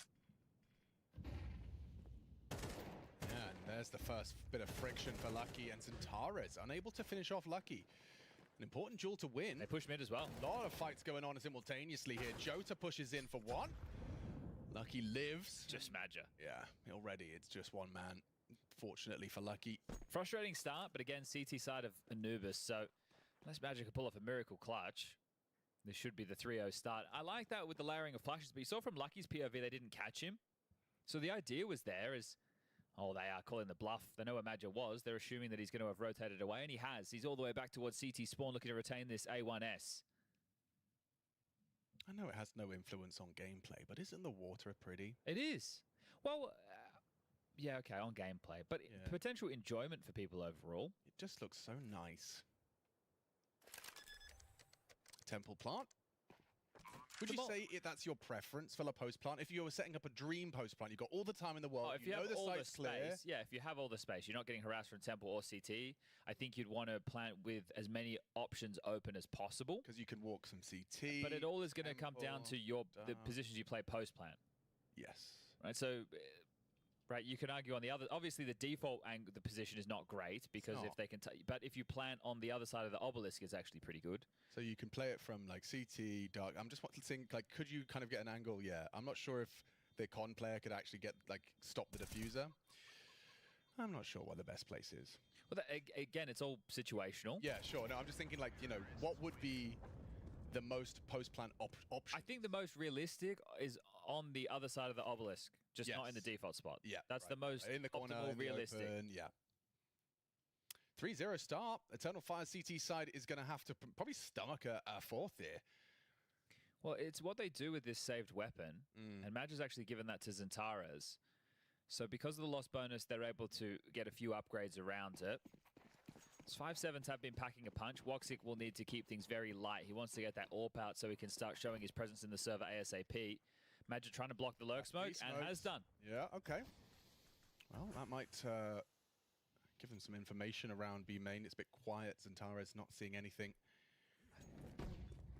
Yeah, and there's the first bit of friction for Lucky, and Zentares unable to finish off Lucky. An important duel to win. They push mid as well. A lot of fights going on simultaneously here. Jota pushes in for 1. Lucky lives. Just Madja. Yeah, already it's just 1 man, fortunately for Lucky. Frustrating start, but again, CT side of Anubis, so unless Magic can pull off a miracle clutch, this should be the 3-0 start. I like that with the layering of flashes, but you saw from Lucky's POV they didn't catch him. So the idea was there is, oh, they are calling the bluff. They know where Madja was. They're assuming that he's going to have rotated away, and he has. He's all the way back towards CT spawn, looking to retain this A1S. I know it has no influence on gameplay, but isn't the water pretty? It is. Well, yeah, okay, on gameplay, but potential enjoyment for people overall. It just looks so nice. Temple plant. Would you say that's your preference for a post plant? If you were setting up a dream post plant, you've got all the time in the world. If you have the all the site's clear. space, yeah, if you have all the space, you're not getting harassed from Temple or CT. I think you'd want to plant with as many options open as possible. Because you can walk some CT. But it all is going to come down to the positions you play post plant. Yes. Right. So. Right, you can argue on the other. Obviously, the default the position is not great because if they can, but if you plant on the other side of the obelisk, it's actually pretty good. So you can play it from like CT, dark. I'm just thinking, like, could you kind of get an angle? Yeah, I'm not sure if the con player could actually get stop the diffuser. I'm not sure what the best place is. Well, again, it's all situational. Yeah, sure. No, I'm just thinking what would be the most post-plant option? I think the most realistic is on the other side of the obelisk, just not in the default spot. Yeah, that's the most in the corner, optimal, realistic. Open, yeah. 3-0 start. Eternal Fire CT side is going to have to probably stomach a 4th here. Well, it's what they do with this saved weapon, and Madge has actually given that to Zentares. So because of the loss bonus, they're able to get a few upgrades around it. 5-7s have been packing a punch. Woxic will need to keep things very light. He wants to get that AWP out so he can start showing his presence in the server ASAP. Magic trying to block the lurk smoke, and has done. Yeah, okay. Well, that might give them some information around B main. It's a bit quiet. Zentares not seeing anything.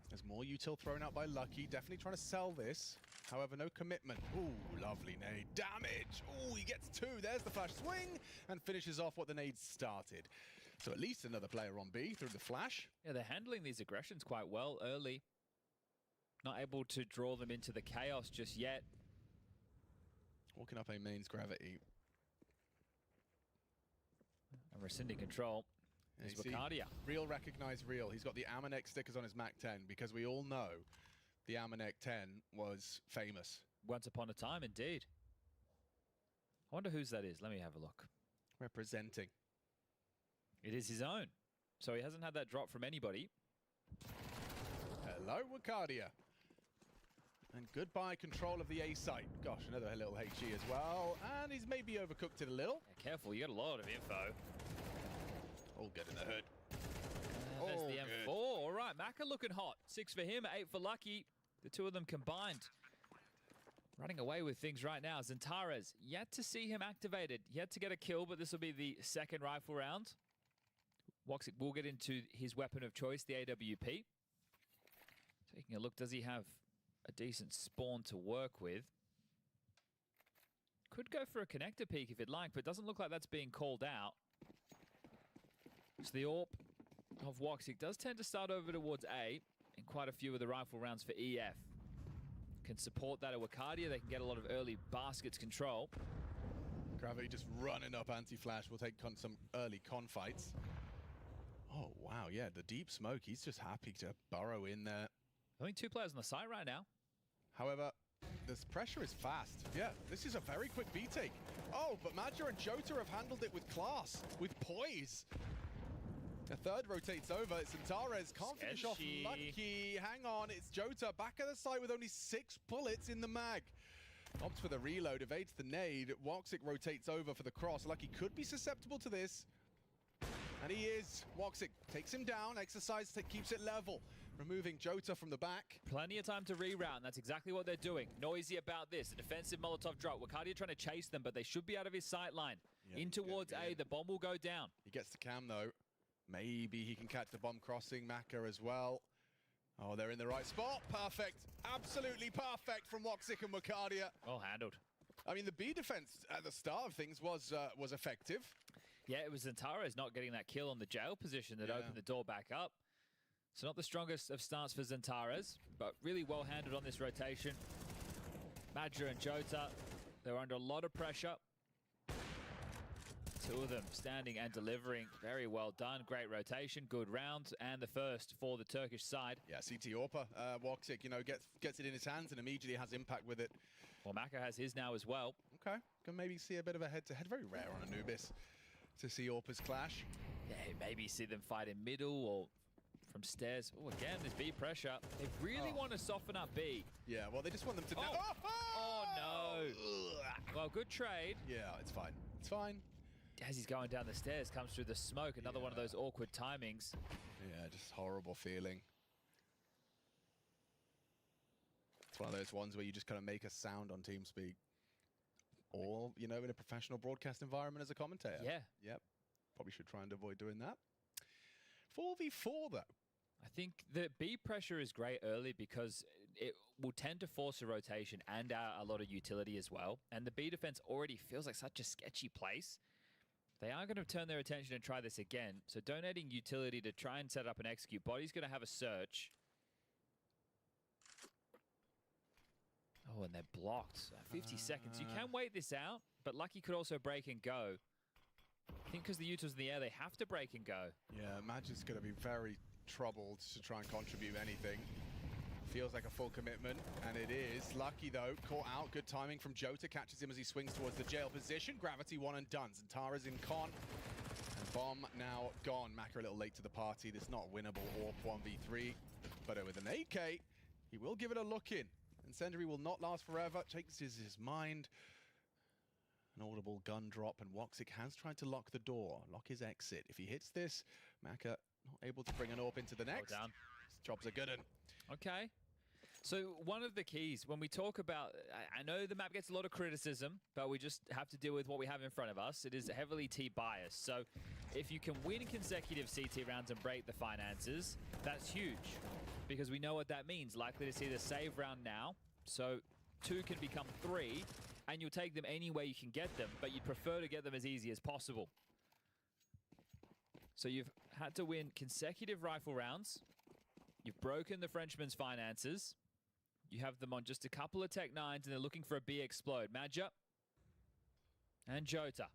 There's more util thrown out by Lucky. Definitely trying to sell this. However, no commitment. Ooh, lovely nade. Damage. Ooh, he gets 2. There's the flash swing and finishes off what the nade started. So at least another player on B through the flash. Yeah, they're handling these aggressions quite well early. Not able to draw them into the chaos just yet. Walking up A main's gravity. And rescinding control is Wakardia. Real recognize real. He's got the Amanek stickers on his Mac 10 because we all know the Amanek 10 was famous. Once upon a time, indeed. I wonder whose that is. Let me have a look. Representing. It is his own. So he hasn't had that drop from anybody. Hello, Wakardia. And goodbye control of the A site. Gosh, another little HE as well. And he's maybe overcooked it a little. Yeah, careful, you got a lot of info. All good in the hood. There's the M4. All right, Maka looking hot. 6 for him, 8 for Lucky. The two of them combined. Running away with things right now. Zentares, yet to see him activated. Yet to get a kill, but this will be the second rifle round. Woxic will get into his weapon of choice, the AWP. Taking a look, does he have a decent spawn to work with? Could go for a connector peek if you'd like, but it doesn't look like that's being called out. So the AWP of Woxic does tend to start over towards A in quite a few of the rifle rounds for EF. Can support that at Wakardia. They can get a lot of early baskets control. Gravity just running up anti-flash. We'll take some early con fights. Oh, wow, yeah, the deep smoke. He's just happy to burrow in there. I think 2 players on the site right now. However, this pressure is fast. Yeah, this is a very quick B take. Oh, but Madja and Jota have handled it with class, with poise. A third rotates over. It's Antares. Can't finish off Sketchy. Lucky. Hang on. It's Jota back at the site with only 6 bullets in the mag. Opts for the reload. Evades the nade. Woxic rotates over for the cross. Lucky could be susceptible to this. And he is. Woxic takes him down. Exercise keeps it level. Removing Jota from the back. Plenty of time to reroute, and that's exactly what they're doing. Noisy about this. A defensive Molotov drop. Wakadia trying to chase them, but they should be out of his sight line. Yeah, in towards A. The bomb will go down. He gets the cam, though. Maybe he can catch the bomb crossing. Maka as well. Oh, they're in the right spot. Perfect. Absolutely perfect from Woxic and Wakadia. Well handled. I mean, the B defense at the start of things was effective. Yeah, it was Antares not getting that kill on the jail position that opened the door back up. So not the strongest of starts for Zantares, but really well handled on this rotation. Madra and Jota, they're under a lot of pressure. Two of them standing and delivering. Very well done. Great rotation, good round, and the first for the Turkish side. Yeah, CT Orpa, Woxic, you know, gets it in his hands and immediately has impact with it. Well, Maka has his now as well. Okay, can maybe see a bit of a head-to-head. Very rare on Anubis to see Orpa's clash. Yeah, maybe see them fight in middle or from stairs. Oh, again, there's B pressure. They really want to soften up B. Yeah, well, they just want them to... Oh, no. Well, good trade. Yeah, it's fine. It's fine. As he's going down the stairs, comes through the smoke. Another one of those awkward timings. Yeah, just horrible feeling. It's one of those ones where you just kind of make a sound on TeamSpeak. Or, you know, in a professional broadcast environment as a commentator. Yeah. Yep. Probably should try and avoid doing that. 4v4, though. I think the B pressure is great early because it will tend to force a rotation and a lot of utility as well. And the B defense already feels like such a sketchy place. They are going to turn their attention and try this again. So donating utility to try and set up and execute. Body's going to have a search. Oh, and they're blocked. 50 seconds. You can wait this out, but Lucky could also break and go. I think because the Utah's in the air, they have to break and go. Yeah, Magic's going to be very troubled to try and contribute anything. Feels like a full commitment, and it is. Lucky, though, caught out. Good timing from Jota. Catches him as he swings towards the jail position. Gravity one and done. Zantara's in con. And Bomb now gone. Maka a little late to the party. This not winnable AWP 1v3. But with an AK, he will give it a look in. Incendiary will not last forever. Takes his mind. An audible gun drop, and Woxic has tried to lock the door, lock his exit. If he hits this, Maka not able to bring an AWP into the next. Down. His job's a good one. Okay. So one of the keys when we talk about, I know the map gets a lot of criticism, but we just have to deal with what we have in front of us. It is heavily T biased. So if you can win consecutive CT rounds and break the finances, that's huge because we know what that means. Likely to see the save round now. So 2 can become 3 and you'll take them any way you can get them, but you'd prefer to get them as easy as possible. So you've had to win consecutive rifle rounds. You've broken the Frenchman's finances. You have them on just a couple of Tech 9s, and they're looking for a B explode. Madja and Jota.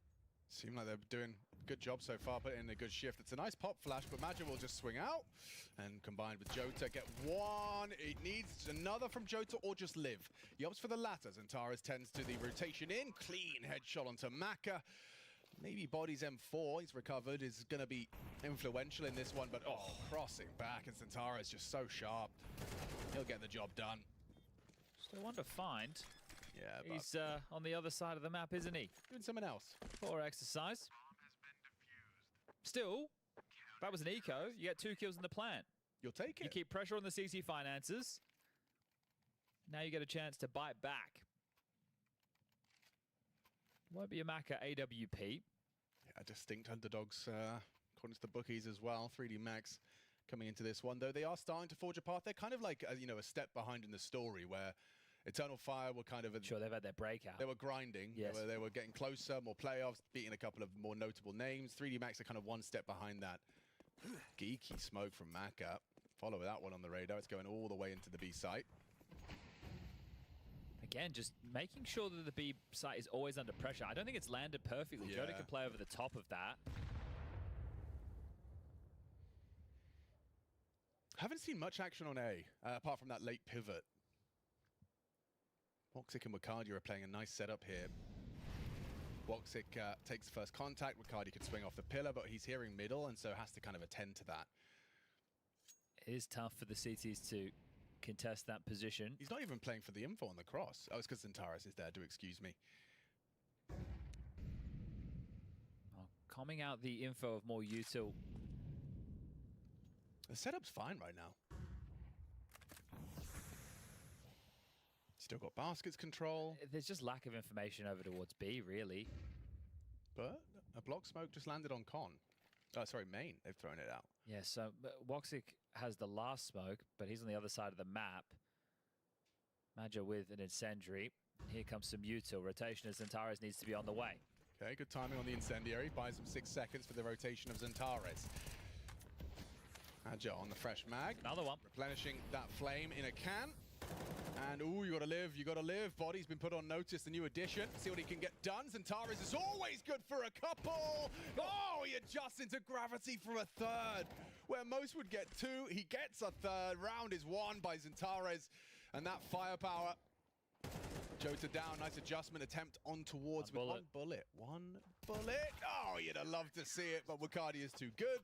Seem like they're doing a good job so far, putting in a good shift. It's a nice pop flash, but Madja will just swing out. And combined with Jota, get one. It needs another from Jota or just live. He opts for the latter. Zantares tends to the rotation in. Clean headshot onto Maka. Maybe Body's M4, he's recovered, is going to be influential in this one, but crossing back, and Zantara is just so sharp. He'll get the job done. Still one to find. Yeah, but he's on the other side of the map, isn't he? Doing someone else. Poor exercise. Still, that was an eco. You get 2 kills in the plant. You'll take it. You keep pressure on the CC finances. Now you get a chance to bite back. Won't be a Maka AWP. Yeah, distinct underdogs, according to the bookies as well. 3D Max coming into this one, though they are starting to forge a path. They're kind of like, you know, a step behind in the story where Eternal Fire were kind of... Sure, they've had their breakout. They were grinding. Yes. They were getting closer, more playoffs, beating a couple of more notable names. 3D Max are kind of one step behind that. Geeky smoke from Maka. Follow that one on the radar. It's going all the way into the B site. Again, just making sure that the B site is always under pressure. I don't think it's landed perfectly. Yeah. Jota can play over the top of that. Haven't seen much action on A, apart from that late pivot. Woxic and Wakadia are playing a nice setup here. Woxic takes the first contact. Riccardi could swing off the pillar, but he's hearing middle, and so has to kind of attend to that. It is tough for the CTs to contest that position. He's not even playing for the info on the cross. Oh, it's because Zantares is there, do excuse me. Oh, coming out the info of more util. The setup's fine right now. Still got baskets control. There's just lack of information over towards B, really. But a block smoke just landed on Con. Oh, sorry, main. They've thrown it out. Yeah, so Woxic has the last smoke, but he's on the other side of the map. Maja with an incendiary. Here comes some util. Rotation as Zantares needs to be on the way. Okay, good timing on the incendiary. Buys him 6 seconds for the rotation of Zantares. Maja on the fresh mag. Another one. Replenishing that flame in a can. And, ooh, you gotta live, you gotta live. Body's been put on notice, the new addition. See what he can get done. Zantares is always good for a couple. Oh, he adjusts into gravity for a third. Where most would get 2, he gets a third. Round is won by Zantares. And that firepower. Jota down, nice adjustment attempt on towards with one bullet. One bullet. Oh, you'd have loved to see it, but Riccardi is too good.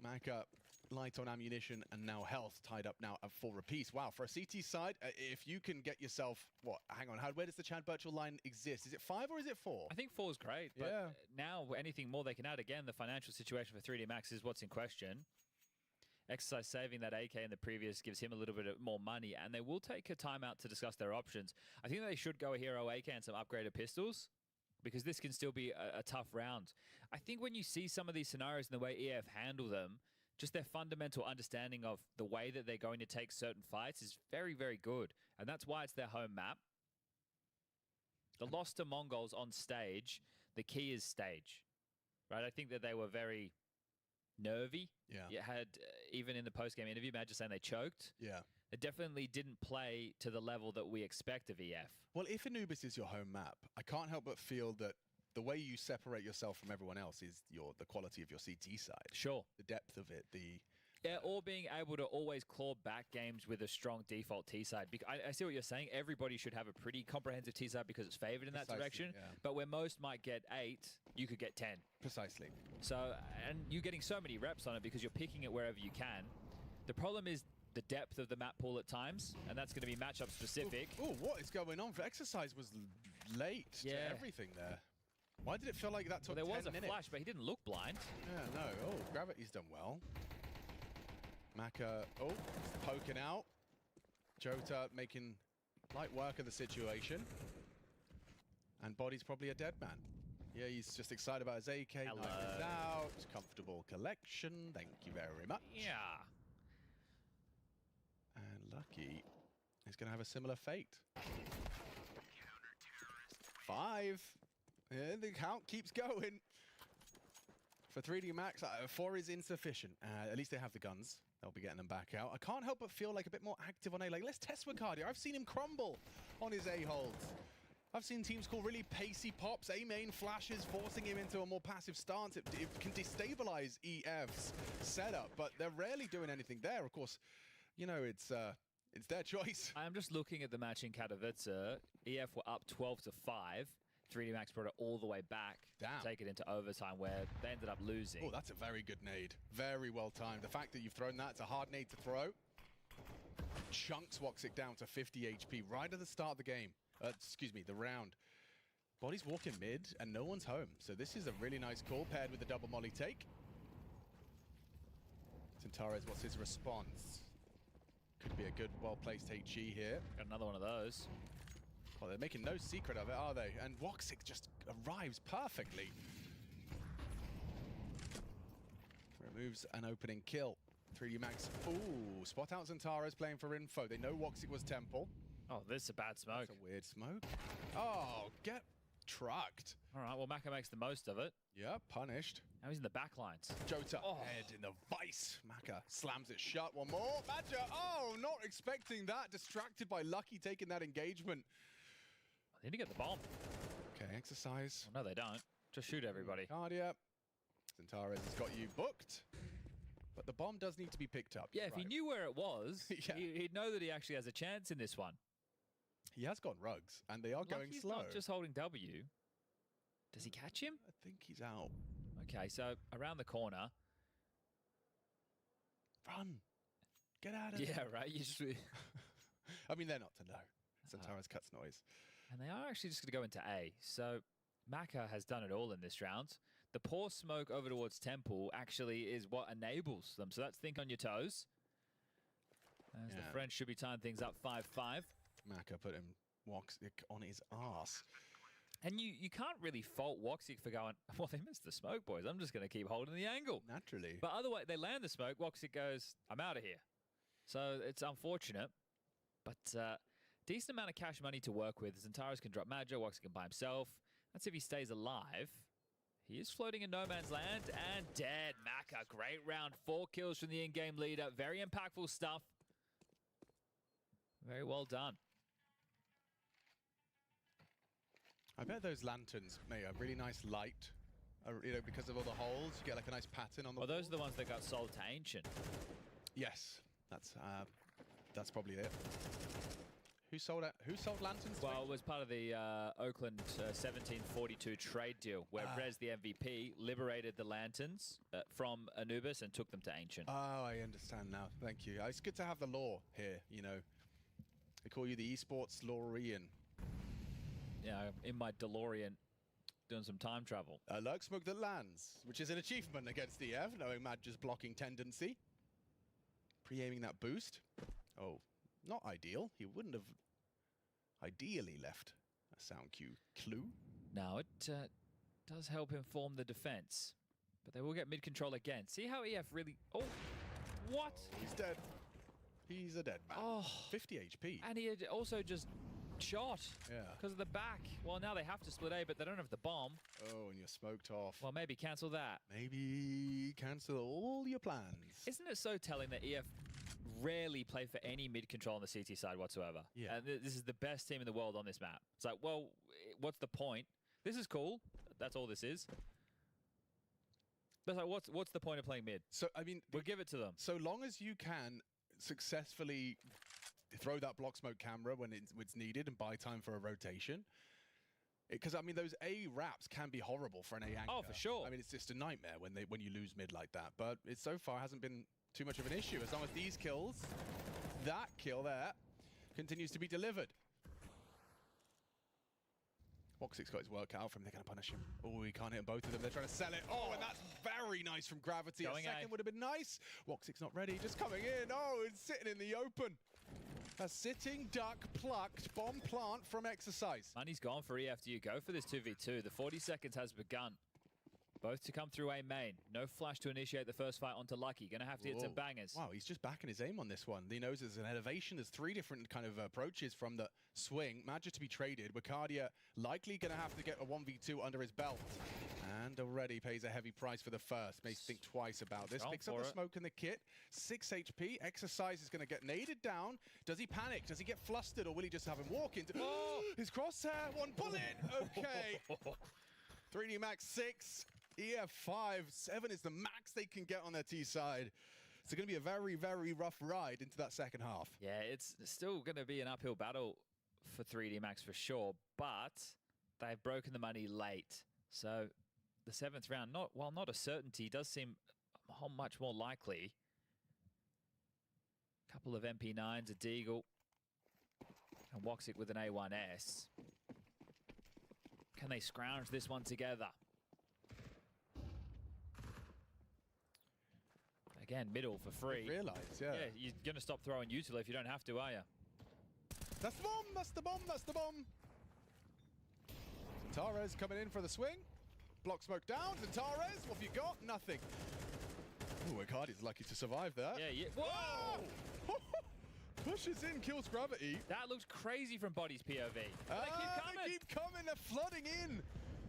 Maka light on ammunition and now health tied up now at 4 apiece. Wow, for a CT side, if you can get yourself, what, hang on, where does the Chad Birchall line exist? Is it 5 or is it 4? I think 4 is great, but yeah. Now anything more they can add. Again, the financial situation for 3D Max is what's in question. Exercise saving that AK in the previous gives him a little bit more money, and they will take a timeout to discuss their options. I think they should go a hero AK and some upgraded pistols, because this can still be a tough round. I think when you see some of these scenarios and the way EF handle them, just their fundamental understanding of the way that they're going to take certain fights is very, very good. And that's why it's their home map. The loss to Mongols on stage, the key is stage, right? I think that they were very nervy. Yeah. You had, even in the post-game interview, Matt just saying they choked. Yeah. It definitely didn't play to the level that we expect of EF. Well, if Anubis is your home map, I can't help but feel that the way you separate yourself from everyone else is the quality of your CT side. Sure. The depth of it, Yeah, or being able to always claw back games with a strong default T side. I see what you're saying. Everybody should have a pretty comprehensive T side because it's favored in that direction. Yeah. But where most might get 8, you could get 10. Precisely. So, and you're getting so many reps on it because you're picking it wherever you can. The problem is the depth of the map pool at times, and that's going to be matchup specific. Oh, what is going on? Exercise was late to everything there. Why did it feel like that took 10 minutes? There was a flash, but he didn't look blind. Yeah, no. Oh, Gravity's done well. Maka, poking out. Jota making light work of the situation. And Body's probably a dead man. Yeah, he's just excited about his AK. Hello. Knife is out. Comfortable collection. Thank you very much. Yeah. And Lucky is going to have a similar fate. 5. Yeah, the count keeps going. For 3D Max, 4 is insufficient. At least they have the guns. They'll be getting them back out. I can't help but feel like a bit more active on A. Like, let's test Riccardi. I've seen him crumble on his A holds. I've seen teams call really pacey pops, A main flashes, forcing him into a more passive stance. It can destabilize EF's setup, but they're rarely doing anything there. Of course, you know, it's their choice. I'm just looking at the match in Katowice. EF were up 12-5. 3D Max brought it all the way back. Damn. To take it into overtime where they ended up losing. Oh, that's a very good nade. Very well timed. The fact that you've thrown that, it's a hard nade to throw. Chunks Woxic down to 50 HP right at the start of the game. Excuse me, the round. Body's walking mid and no one's home. So this is a really nice call paired with the double molly take. Zantares, what's his response? Could be a good, well-placed HE here. Got another one of those. Well, they're making no secret of it, are they? And Woxic just arrives perfectly. Removes an opening kill. 3D Max, ooh, spot out Zantares playing for info. They know Woxic was Temple. Oh, this is a bad smoke. That's a weird smoke. Oh, get trucked. All right, well, Maka makes the most of it. Yeah, punished. Now he's in the back lines. Jota, head in the vice. Maka slams it shut. One more. Maja, oh, not expecting that. Distracted by Lucky taking that engagement. They need to get the bomb. Okay, exercise. Oh, no, they don't. Just shoot everybody. Cardia. Zantares has got you booked. But the bomb does need to be picked up. Yeah, if he knew where it was, Yeah. he'd know that he actually has a chance in this one. He has got rugs, and they are going Lucky's slow. Not just holding W. Does he catch him? I think he's out. Okay, so around the corner. Run. Get out of Yeah, there. right. You just, I mean, they're not to know. Santara's cuts noise. and they are actually just going to go into A. So Maka has done it all in this round. The poor smoke over towards Temple actually is what enables them. So that's think on your toes. As the French should be tying things up 5-5. Maka put him Woxic on his arse. And you can't really fault Woxic for going, well, they missed the smoke, boys. I'm just going to keep holding the angle. Naturally. But otherwise, they land the smoke. Woxic goes, I'm out of here. So it's unfortunate. But decent amount of cash money to work with. Zentaros can drop Madja. Woxic can buy himself. That's if he stays alive. He is floating in no man's land and dead. Maka, great round. 4 kills from the in-game leader. Very impactful stuff. Very well done. I bet those lanterns make a really nice light. You know, because of all the holes, you get like a nice pattern on the Well, wall. those are the ones that got sold to Ancient. Yes, that's probably it. Who sold lanterns? Well, it was part of the Oakland 1742 trade deal where Rez, the MVP, liberated the lanterns from Anubis and took them to Ancient. Oh, I understand now. Thank you. It's good to have the law here, you know. They call you the esports lawrian. Yeah, in my DeLorean, doing some time travel. A lurk smoke that lands, which is an achievement against EF, knowing Madja's blocking tendency. Pre-aiming that boost. Oh, not ideal. He wouldn't have ideally left a sound cue clue. Now, it does help inform the defense, but they will get mid-control again. See how EF really... Oh, what? Oh, he's dead. He's a dead man. Oh. 50 HP. And he had also just shot Yeah. because of the back. Well, now they have to split A, but they don't have the bomb. Oh, and you're smoked off. Well, maybe cancel that. Maybe cancel all your plans. Isn't it so telling that EF rarely play for any mid-control on the CT side whatsoever? Yeah. And this is the best team in the world on this map. It's like, well, what's the point? This is cool. That's all this is. But like, what's the point of playing mid? So, I mean... We'll give it to them. So long as you can successfully throw that block smoke camera when it's needed and buy time for a rotation. Because, I mean, those A wraps can be horrible for an A anchor. Oh, for sure. I mean, it's just a nightmare when you lose mid like that. But it so far hasn't been too much of an issue. As long as these kills, that kill there, continues to be delivered. Woxic's got his work out for him. They're going to punish him. Oh, he can't hit both of them. They're trying to sell it. Oh, and that's very nice from Gravity. Going a second A. would have been nice. Woxic's not ready. Just coming in. Oh, it's sitting in the open. A sitting duck plucked bomb plant from Exercise. Money's gone for EF. Do you go for this 2v2? The 40 seconds has begun. Both to come through A main. No flash to initiate the first fight onto Lucky. Gonna have to hit some bangers. Wow, he's just backing his aim on this one. He knows there's an elevation. There's 3 different kind of approaches from the swing. Madja to be traded. Wakadia likely gonna have to get a 1v2 under his belt. And already pays a heavy price for the first. May think twice about this. Gone Picks up for the it. smoke and the kit. 6 HP. Exercise is gonna get naded down. Does he panic? Does he get flustered? Or will he just have him walk into his crosshair? 1 bullet. Okay. 3D Max 6. EF 5, 7 is the max they can get on their T side. It's going to be a very, very rough ride into that second half. Yeah, it's still going to be an uphill battle for 3D Max for sure, but they've broken the money late. So the 7th round, while not a certainty, does seem much more likely. Couple of MP9s, a Deagle, and Woxic with an A1S. Can they scrounge this one together? Again, middle for free. Realize, yeah. Yeah, you're going to stop throwing util if you don't have to, are you? That's the bomb, that's the bomb, that's the bomb. Zentares coming in for the swing. Block smoke down. Zentares, what have you got? Nothing. Ooh, Icardi's lucky to survive that. Yeah. Whoa! Pushes in, kills Gravity. That looks crazy from Body's POV. They keep coming, they're flooding in.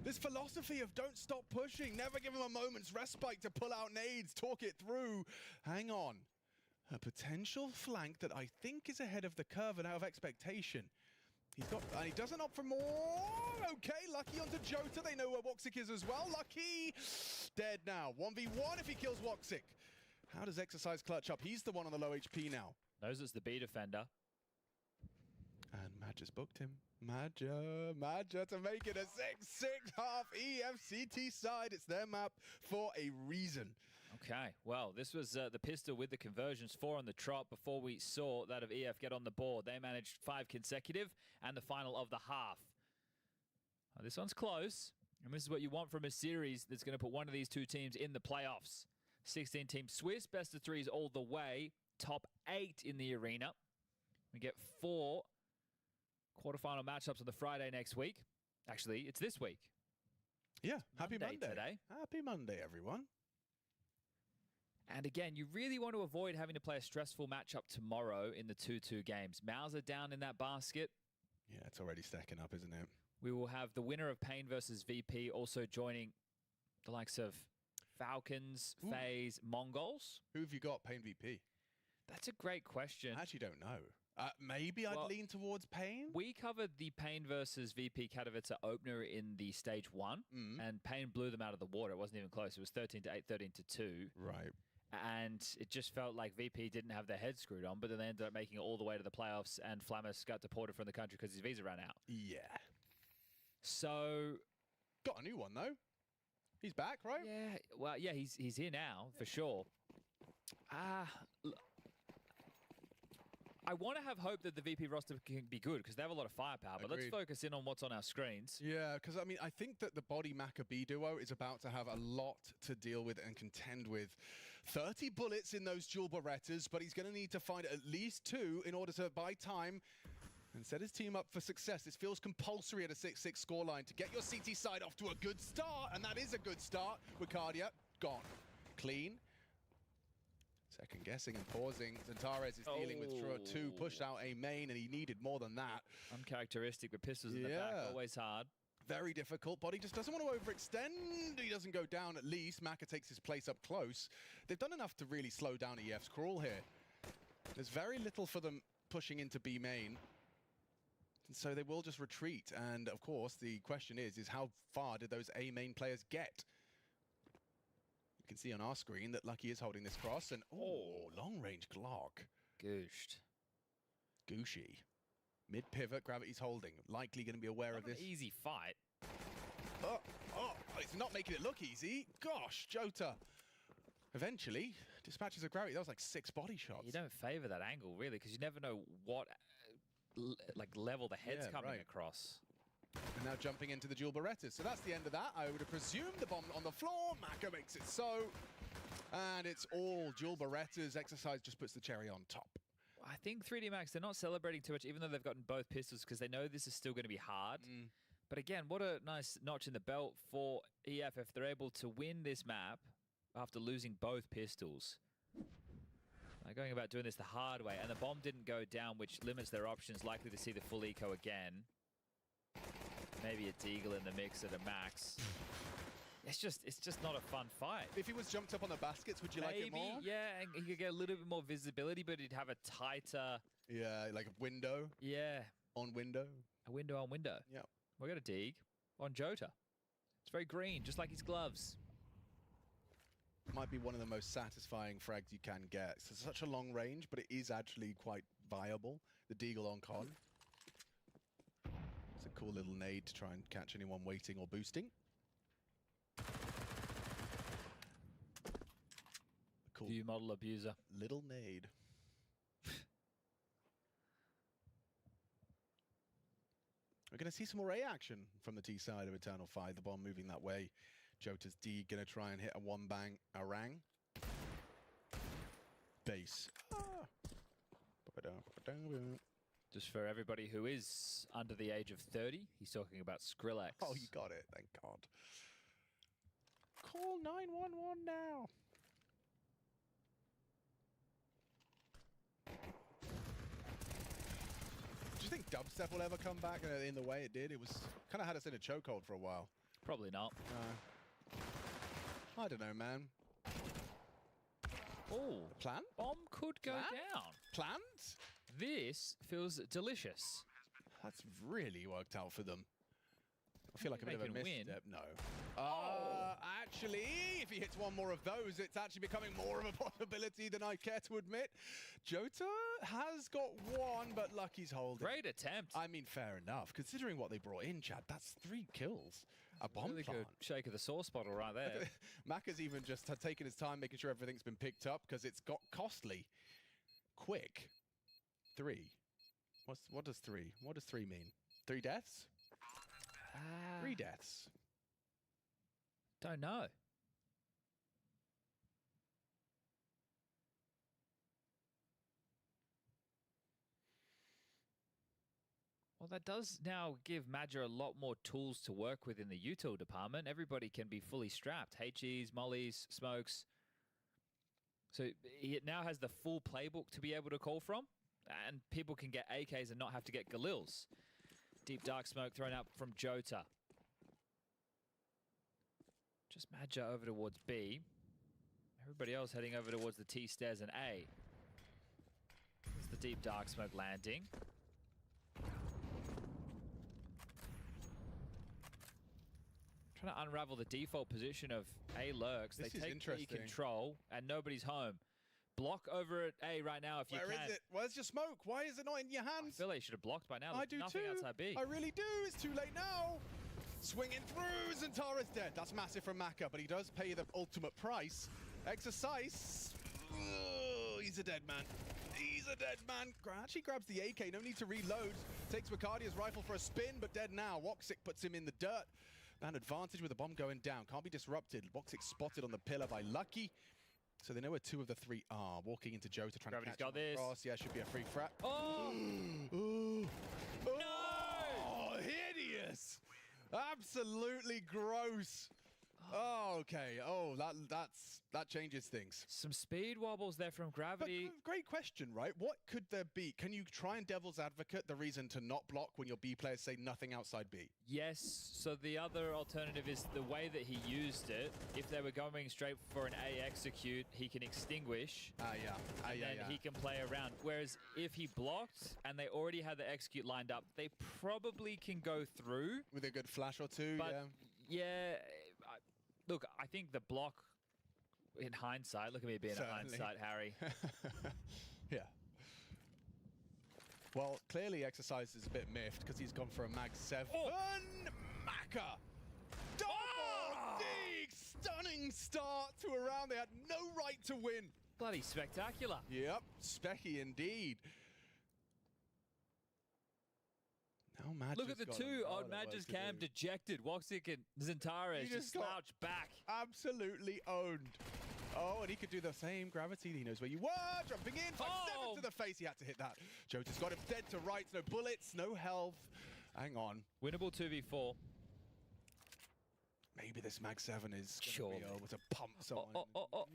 This philosophy of don't stop pushing, never give him a moment's respite to pull out nades, talk it through. Hang on. A potential flank that I think is ahead of the curve and out of expectation. And he doesn't opt for more. Okay, Lucky onto Jota. They know where Woxic is as well. Lucky dead now. 1v1 if he kills Woxic. How does Exercise clutch up? He's the one on the low HP now. Knows it's the B defender. And Madja's booked him. Madja to make it a 6-6 half EFCT side. It's their map for a reason. Okay, well, this was the pistol with the conversions, 4 on the trot before we saw that of EF get on the board. They managed 5 consecutive and the final of the half. This one's close, and this is what you want from a series that's going to put one of these two teams in the playoffs. 16-team Swiss, best of 3s all the way, top 8 in the arena. We get 4 quarterfinal matchups on the Friday next week. Actually, it's this week. Yeah, happy Monday. Today. Happy Monday, everyone. And again, you really want to avoid having to play a stressful matchup tomorrow in the 2-2 games. Mauser down in that basket. Yeah, it's already stacking up, isn't it? We will have the winner of Pain versus VP also joining the likes of Falcons, FaZe, Mongols. Who have you got, Pain VP? That's a great question. I actually don't know. Maybe I'd lean towards Pain. We covered the Pain versus VP Katowice opener in the stage 1, and Pain blew them out of the water. It wasn't even close. It was 13-8, 13-2. Right. And it just felt like VP didn't have their head screwed on, but then they ended up making it all the way to the playoffs, and Flammus got deported from the country because his visa ran out. Yeah. So... Got a new one, though. He's back, right? Yeah, well, yeah, he's here now, for sure. I want to have hope that the VP roster can be good because they have a lot of firepower, but let's focus in on what's on our screens. Yeah, because, I mean, I think that the Body Maccabee duo is about to have a lot to deal with and contend with. 30 bullets in those dual Berettas, but he's going to need to find at least 2 in order to buy time and set his team up for success. This feels compulsory at a 6-6 scoreline to get your CT side off to a good start, and that is a good start. Wicardia, gone. Clean. Second guessing and pausing. Zantares is dealing with 2, pushed out a main, and he needed more than that. Uncharacteristic with pistols in the back, always hard. Very difficult. Body just doesn't want to overextend. He doesn't go down at least. Maka takes his place up close. They've done enough to really slow down EF's crawl here. There's very little for them pushing into B main. And so they will just retreat. And of course, the question is how far did those A main players get? You can see on our screen that Lucky is holding this cross, and long-range Glock. Gooshed. Gooshy. Mid-pivot, Gravity's holding. Likely going to be aware of this. Easy fight. It's not making it look easy. Gosh, Jota. Eventually, dispatches of Gravity. That was like 6 body shots. You don't favor that angle, really, because you never know what level the head's coming across. And now jumping into the dual Berettas. So that's the end of that. I would have presumed the bomb on the floor. Maka makes it so. And it's all dual Berettas. Exercise just puts the cherry on top. I think 3D Max, they're not celebrating too much, even though they've gotten both pistols, because they know this is still going to be hard. But again, what a nice notch in the belt for EF if they're able to win this map after losing both pistols. They're going about doing this the hard way, and the bomb didn't go down, which limits their options, likely to see the full eco again. Maybe a Deagle in the mix at a max. It's just not a fun fight. If he was jumped up on the baskets, would you like it more? Yeah, and he could get a little bit more visibility, but he'd have a tighter... Yeah, like a window. Yeah. On window. A window on window. Yeah. We got a Deag on Jota. It's very green, just like his gloves. Might be one of the most satisfying frags you can get. It's such a long range, but it is actually quite viable. The Deagle on con. It's a cool little nade to try and catch anyone waiting or boosting. Cool. View model abuser. Little nade. We're going to see some more A action from the T side of Eternal 5. The bomb moving that way. Jota's D going to try and hit a one-bang Arang. Base. Just for everybody who is under the age of 30, he's talking about Skrillex. Oh, you got it. Thank God. Call 911 now. Do you think dubstep will ever come back in the way it did? It was kind of had us in a chokehold for a while. Probably not. I don't know, man. Oh, plan? Bomb could go down. Plans? This feels delicious. That's really worked out for them. I feel like a bit of a misstep. No. actually, if he hits one more of those, it's actually becoming more of a possibility than I care to admit. Jota has got one, but Lucky's holding. Great attempt. I mean, fair enough. Considering what they brought in, Chad, that's 3 kills. A bomb Really plant. good shake of the sauce bottle right there. Maka's even just had taken his time making sure everything's been picked up because it's got costly. Quick. 3. What does 3? What does 3 mean? 3 deaths? 3 deaths. Don't know. Well, that does now give Madger a lot more tools to work with in the util department. Everybody can be fully strapped. HEs, mollies, smokes. So it now has the full playbook to be able to call from. And people can get AKs and not have to get Galils. Deep dark smoke thrown out from Jota. Just Madger over towards B. Everybody else heading over towards the T stairs and A. There's the deep dark smoke landing. Trying to unravel the default position of A lurks. This they is take interesting. B control and nobody's home. Block over at A right now if you can. Where is it? Where's your smoke? Why is it not in your hands? I feel like you should have blocked by now. I There's do nothing too. outside B. I really do. It's too late now. Swinging through. Zantara's dead. That's massive from Maka, but he does pay the ultimate price. Exercise. Oh, he's a dead man. He's a dead man. Actually grabs the AK. No need to reload. Takes Bacardia's rifle for a spin, but dead now. Woxic puts him in the dirt. An advantage with the bomb going down. Can't be disrupted. Woxic spotted on the pillar by Lucky. So they know where 2 of the 3 are. Walking into Jota, trying Gravity's to catch got him this. across. Yeah, should be a free frat. Oh! Oh! No! Hideous! Absolutely gross. Oh, okay. Oh, that changes things. Some speed wobbles there from Gravity. But great question, right? What could there be? Can you try and devil's advocate the reason to not block when your B players say nothing outside B? Yes, so the other alternative is the way that he used it. If they were going straight for an A execute, he can extinguish. And then he can play around. Whereas if he blocked and they already had the execute lined up, they probably can go through. With a good flash or 2, but look, I think the block, in hindsight, look at me being a hindsight, Harry. Yeah. Well, clearly Exercise is a bit miffed because he's gone for a Mag 7. Oh. Maka! Double dig! Stunning start to a round they had no right to win. Bloody spectacular. Yep, specky indeed. Now Madger's Look at the 2 on Madger's cam, dejected. Woxic and Zantara just slouched back. Absolutely owned. Oh, and he could do the same Gravity. He knows where you were. Jumping in. 5-7 to the face. He had to hit that. Jota's got him dead to rights. No bullets, no health. Hang on. Winnable 2v4. Maybe this Mag 7 is going to be able to pump someone. God,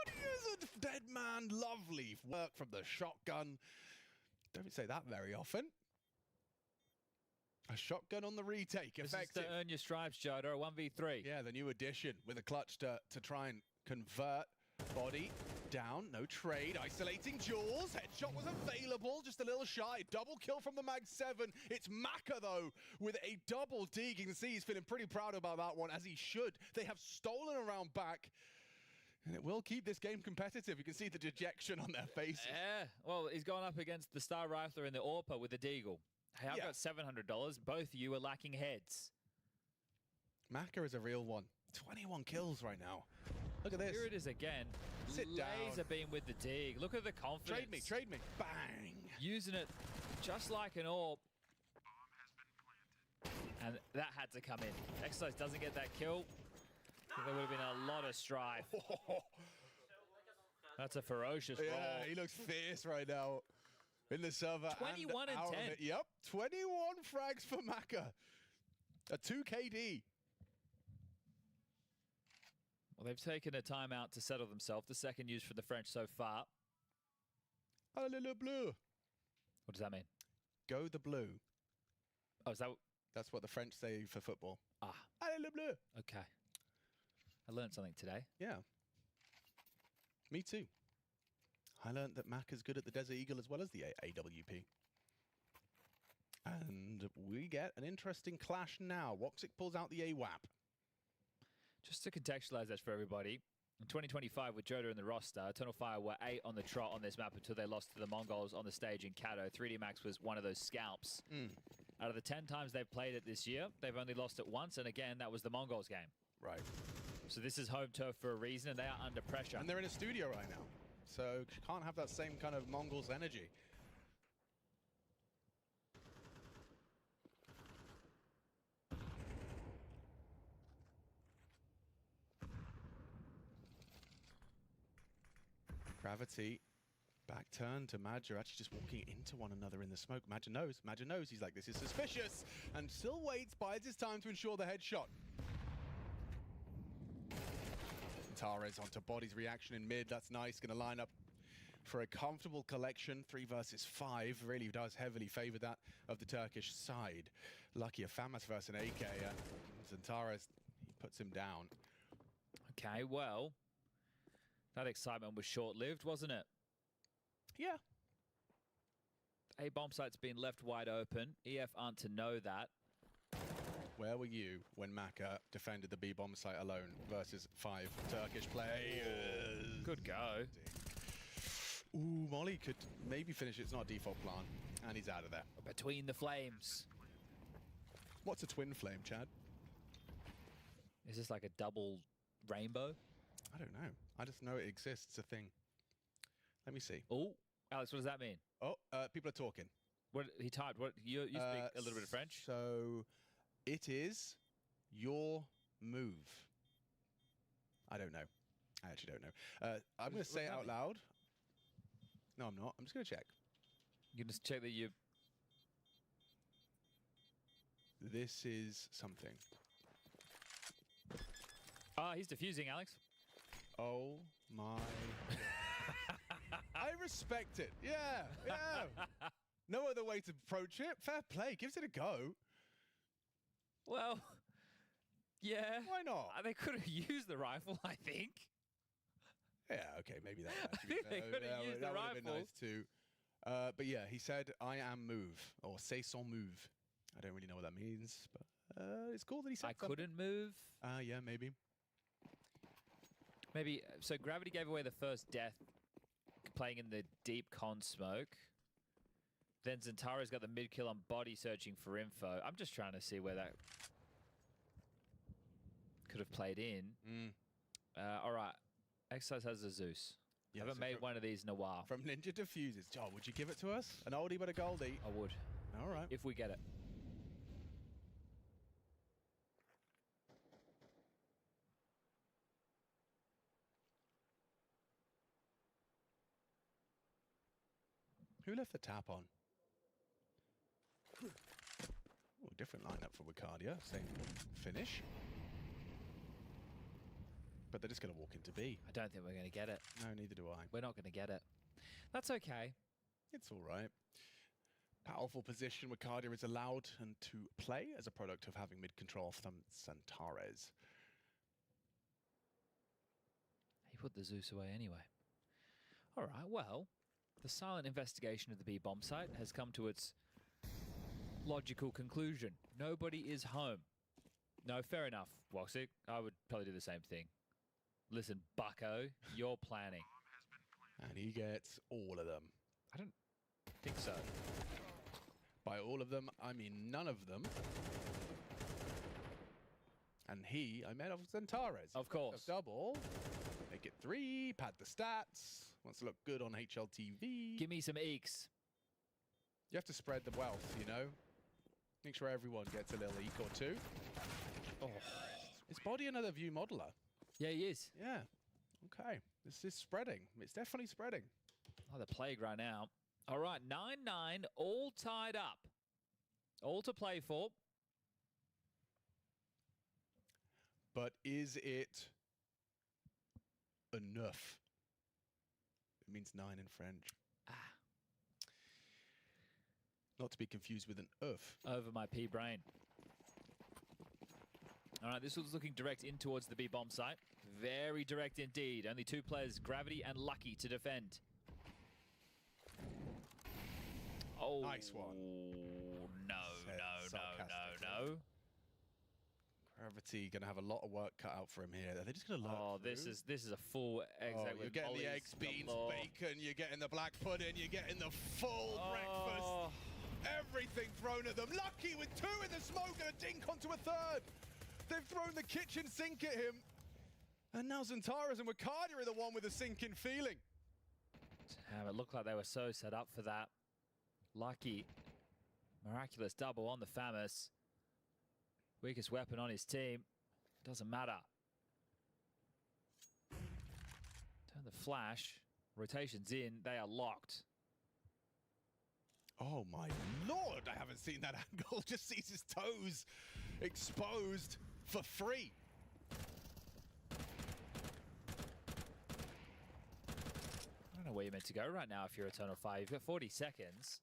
he is a dead man. Lovely work from the shotgun. Don't say that very often. A shotgun on the retake, effective. This is to earn your stripes, Jota, a 1v3. Yeah, the new addition with a clutch to try and convert. Body down, no trade. Isolating Jaws. Headshot was available, just a little shy. Double kill from the Mag 7. It's Maka, though, with a double dig. You can see he's feeling pretty proud about that one, as he should. They have stolen around back. And it will keep this game competitive. You can see the dejection on their faces. Yeah, well, he's gone up against the Star Rifler and the Orpa with the Deagle. Hey, I've got $700. Both of you are lacking heads. Maka is a real one. 21 kills right now. Look at this. Here it is again. Sit down. Laser beam with the dig. Look at the confidence. Trade me. Bang. Using it just like an orb. And that had to come in. Exercise doesn't get that kill. There would have been a lot of strife. That's a ferocious roll. Yeah, he looks fierce right now. In the server. 21 and 10. Yep, 21 frags for Maka. A 2 KD. Well, they've taken a timeout to settle themselves. The second used for the French so far. Allez le bleu. What does that mean? Go the blue. Oh, is that... That's what the French say for football. Ah. Allez le bleu. Okay. I learned something today. Yeah. Me too. I learned that Maka's good at the Desert Eagle as well as the AWP. And we get an interesting clash now. Woxic pulls out the AWAP. Just to contextualize that for everybody, in 2025 with Joda in the roster, Eternal Fire were 8 on the trot on this map until they lost to the Mongols on the stage in Kato. 3D Max was one of those scalps. Out of the 10 times they've played it this year, they've only lost it once, and again, that was the Mongols game. Right. So this is home turf for a reason, and they are under pressure. And they're in a studio right now, so you can't have that same kind of Mongols energy. Gravity, back turn to Madja, actually just walking into one another in the smoke. Madja knows, he's like, this is suspicious, and still waits, bides his time to ensure the headshot. Tares onto Body's reaction in mid, that's nice, gonna line up for a comfortable collection. 3 versus 5 really does heavily favor that of the Turkish side. Lucky a FAMAS versus an AK, Zantares, he puts him down. Okay, well, that excitement was short-lived, wasn't it? Yeah. A bomb site's been left wide open. EF aren't to know that. Where were you when Maka defended the B bomb site alone versus 5 Turkish players? Good go. Ooh, Molly could maybe finish it. It's not a default plan. And he's out of there. Between the flames. What's a twin flame, Chad? Is this like a double rainbow? I don't know. I just know it exists. It's a thing. Let me see. Oh, Alex, what does that mean? Oh, people are talking. What he typed? What you speak a little bit of French? So it is your move. I don't know. I actually don't know. I'm going to say it out loud. No, I'm not. I'm just going to check. You can just check that you... This is something. Ah, he's defusing, Alex. Oh my. I respect it. Yeah, yeah. No other way to approach it. Fair play. Gives it a go. Well, yeah. Why not? They could have used the rifle, I think. Yeah, okay, maybe that. I think they could have used the that would have rifle. been nice too. But yeah, he said, "I am move" or "c'est son move." I don't really know what that means, but it's cool that he said. I couldn't move. Yeah, maybe. Maybe. So Gravity gave away the first death, playing in the deep con smoke. Then Zentaro's got the mid kill on Body, searching for info. I'm just trying to see where that could have played in. All right. Exercise has a Zeus. Yeah, Haven't so made one of these in a while. From Ninja Diffuses. Oh, would you give it to us? An oldie but a goldie. I would. All right. If we get it. Who left the tap on? Ooh, different lineup for Wicardia. Same finish. But they're just going to walk into B. I don't think we're going to get it. No, neither do I. We're not going to get it. That's okay. It's all right. Powerful position Wicardia is allowed and to play as a product of having mid-control from Santares. He put the Zeus away anyway. All right, well, the silent investigation of the B bomb site has come to its logical conclusion. Nobody is home. No, fair enough, Woxic. I would probably do the same thing. Listen, bucko, you're planning. And he gets all of them. I don't think so. By all of them, I mean none of them. And I made off Zantares. Of course. Double. Make it 3, pad the stats. Wants to look good on HLTV. Give me some eeks. You have to spread the wealth, you know? Make sure everyone gets a little eek or two. Oh. Is Body another view modeler? Yeah, he is. Yeah. Okay. This is spreading. It's definitely spreading. Oh, the plague right now. All right, 9-9, all tied up. All to play for. But is it enough? It means 9 in French. Not to be confused with an oeuf. Over my pea brain. All right, this was looking direct in towards the B bomb site. Very direct indeed. Only 2 players, Gravity and Lucky, to defend. Oh, nice one. No. no. Gravity going to have a lot of work cut out for him here. Are they just going to lurk through? This is a full egg. You're getting the eggs, beans, bacon, you're getting the black pudding, you're getting the full breakfast. Everything thrown at them. Lucky with 2 in the smoke and a dink onto a 3rd. They've thrown the kitchen sink at him. And now Zantares and Wakadia are the one with a sinking feeling. It looked like they were so set up for that. Lucky. Miraculous double on the Famus. Weakest weapon on his team. Doesn't matter. Turn the flash. Rotation's in. They are locked. Oh my lord, I haven't seen that angle. Just sees his toes exposed for free. I don't know where you're meant to go right now if you're Eternal Fire. You've got 40 seconds.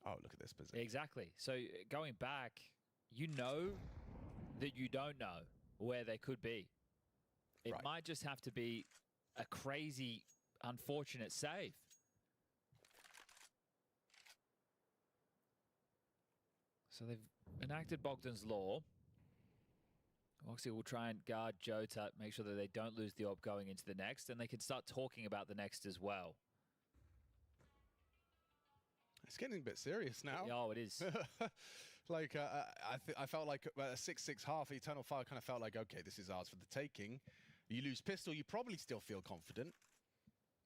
Oh, look at this position. Exactly. So going back, you know that you don't know where they could be. It might just have to be a crazy, unfortunate save. So they've enacted Bogdan's Law. Woxic will try and guard Jota, make sure that they don't lose the orb going into the next, and they can start talking about the next as well. It's getting a bit serious now. Oh, it is. Like, I felt like a 6-6 half, Eternal Fire kind of felt like, okay, this is ours for the taking. You lose pistol, you probably still feel confident.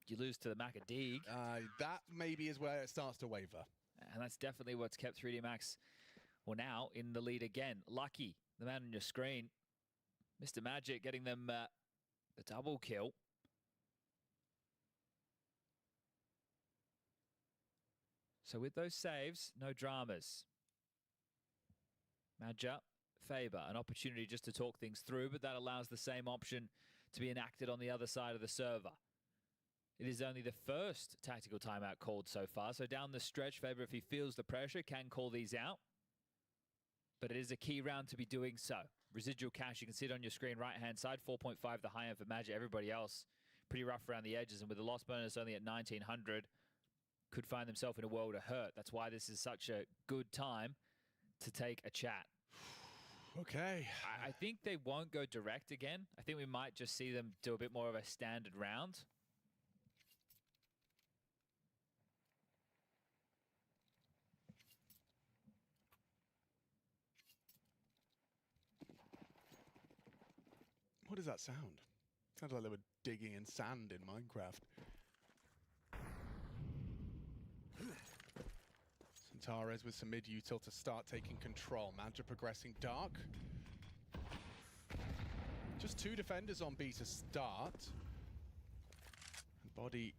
You lose to the Macadeeg. That maybe is where it starts to waver. And that's definitely what's kept 3D Max, well, now in the lead again. Lucky, the man on your screen. Mr. Magic getting them the double kill. So with those saves, no dramas. Madja, Faber, an opportunity just to talk things through, but that allows the same option to be enacted on the other side of the server. It is only the first tactical timeout called so far, so down the stretch, Faber, if he feels the pressure, can call these out. But it is a key round to be doing so. Residual cash, you can see it on your screen, right-hand side, 4.5 the high end for Magic. Everybody else pretty rough around the edges, and with the loss bonus only at 1900, could find themselves in a world of hurt. That's why this is such a good time to take a chat. Okay. I think they won't go direct again. I think we might just see them do a bit more of a standard round. What does that sound? Sounds like they were digging in sand in Minecraft. Zantares with some mid-util to start taking control. Madja progressing dark. Just 2 defenders on B to start. And Body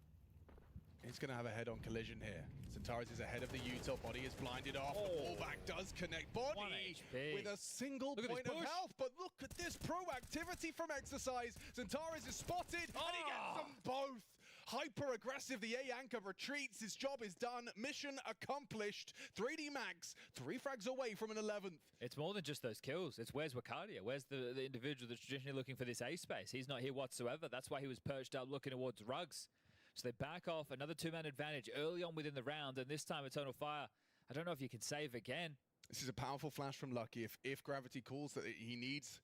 is going to have a head-on collision here. Zantares is ahead of the util. Body is blinded off. The fallback does connect. Body with a single point of health. But look at this proactivity from Exercise. Zantares is spotted and he gets them both. Hyper-aggressive, the A anchor retreats, his job is done, mission accomplished. 3D Max, 3 frags away from an 11th. It's more than just those kills, it's where's Wakadia? Where's the individual that's traditionally looking for this A space? He's not here whatsoever, that's why he was perched up looking towards rugs. So they back off, another 2-man advantage early on within the round, and this time Eternal Fire, I don't know if you can save again. This is a powerful flash from Lucky, if Gravity calls that he needs.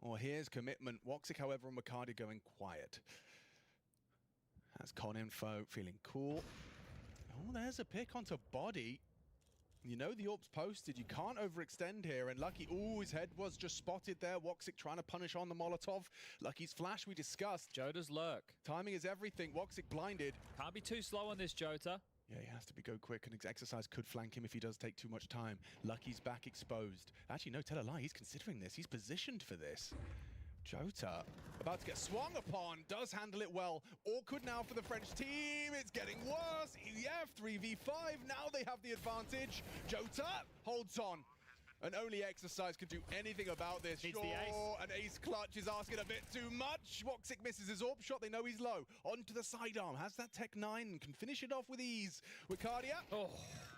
Oh, here's commitment. Woxic, however, and Wakadia going quiet. That's con info, feeling cool. Oh, there's a pick onto Body. You know the orb's posted, you can't overextend here, and Lucky, his head was just spotted there. Woxic trying to punish on the Molotov. Lucky's flash we discussed. Jota's lurk. Timing is everything, Woxic blinded. Can't be too slow on this Jota. Yeah, he has to go quick, and Exercise could flank him if he does take too much time. Lucky's back exposed. Actually, no, tell a lie, he's considering this. He's positioned for this. Jota, about to get swung upon, does handle it well. Awkward now for the French team. It's getting worse. EF 3v5. Now they have the advantage. Jota holds on. And only Exercise can do anything about this. Needs the ace. An ace clutch is asking a bit too much. Woxic misses his orb shot. They know he's low. Onto the sidearm. Has that Tech 9 and can finish it off with ease. Wakadia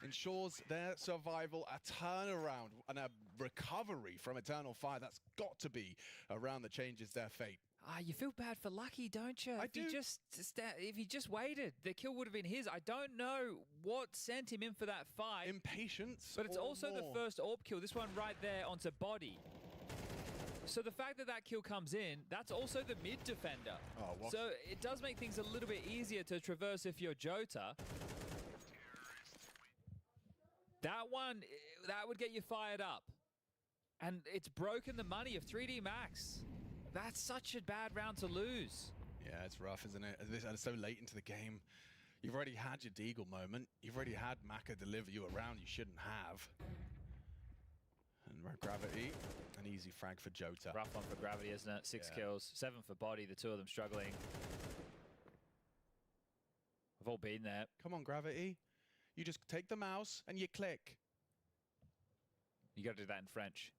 ensures their survival. A turnaround and a recovery from Eternal Fire. That's got to be a round that changes their fate. You feel bad for Lucky, don't you? I do. If he just waited, the kill would have been his. I don't know what sent him in for that fight. Impatience. But it's or also more. the first AWP kill. This one right there onto body. So the fact that that kill comes in, that's also the mid defender. Oh, what? So it does make things a little bit easier to traverse if you're Jota. That one, that would get you fired up. And it's broken the money of 3D Max. That's such a bad round to lose. Yeah, it's rough, isn't it? It's so late into the game. You've already had your Deagle moment. You've already had Maka deliver you around you shouldn't have. And Gravity, an easy frag for Jota. Rough one for Gravity, isn't it? 6 kills, 7 for Body, the two of them struggling. We've all been there. Come on, Gravity. You just take the mouse and you click. You got to do that in French.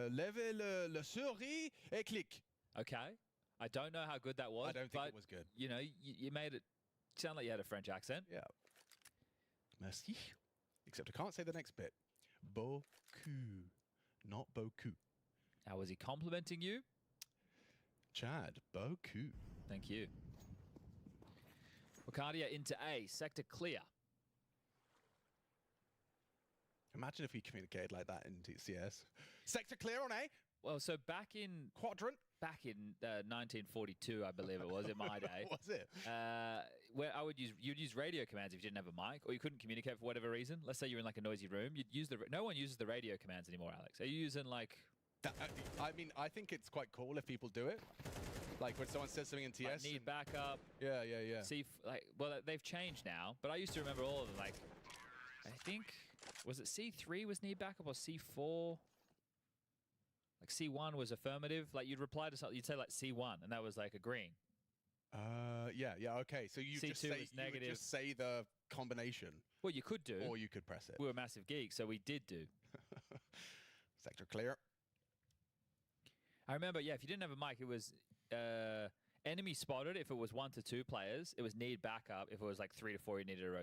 Levez le souris et click. Okay. I don't know how good that was. I don't think it was good. You know, you made it sound like you had a French accent. Yeah. Merci. Except I can't say the next bit. Beaucoup. Not beaucoup. How was he complimenting you? Chad, beaucoup. Thank you. Wakadia into A. Sector clear. Imagine if we communicated like that in CS. Sector clear on A. Well, so back in... Quadrant. Back in 1942, I believe it was, in my day. Was it? Where you'd use radio commands if you didn't have a mic, or you couldn't communicate for whatever reason. Let's say you're in like a noisy room. You'd use no one uses the radio commands anymore, Alex. Are you using like... I mean, I think it's quite cool if people do it. Like when someone says something in TS. Like need backup. Yeah. Well, they've changed now, but I used to remember all of them. Like, I think, was it C3 was need backup or C4? Like C1 was affirmative. Like you'd reply to something, you'd say like C1, and that was like agreeing. Yeah, okay. So you C2 just say, was negative. You would just say the combination. Well, you could do. Or you could press it. We were massive geeks, so we did do. Sector clear. I remember, yeah, if you didn't have a mic, it was enemy spotted if it was 1 to 2 players. It was need backup. If it was like 3 to 4, you needed a rotation.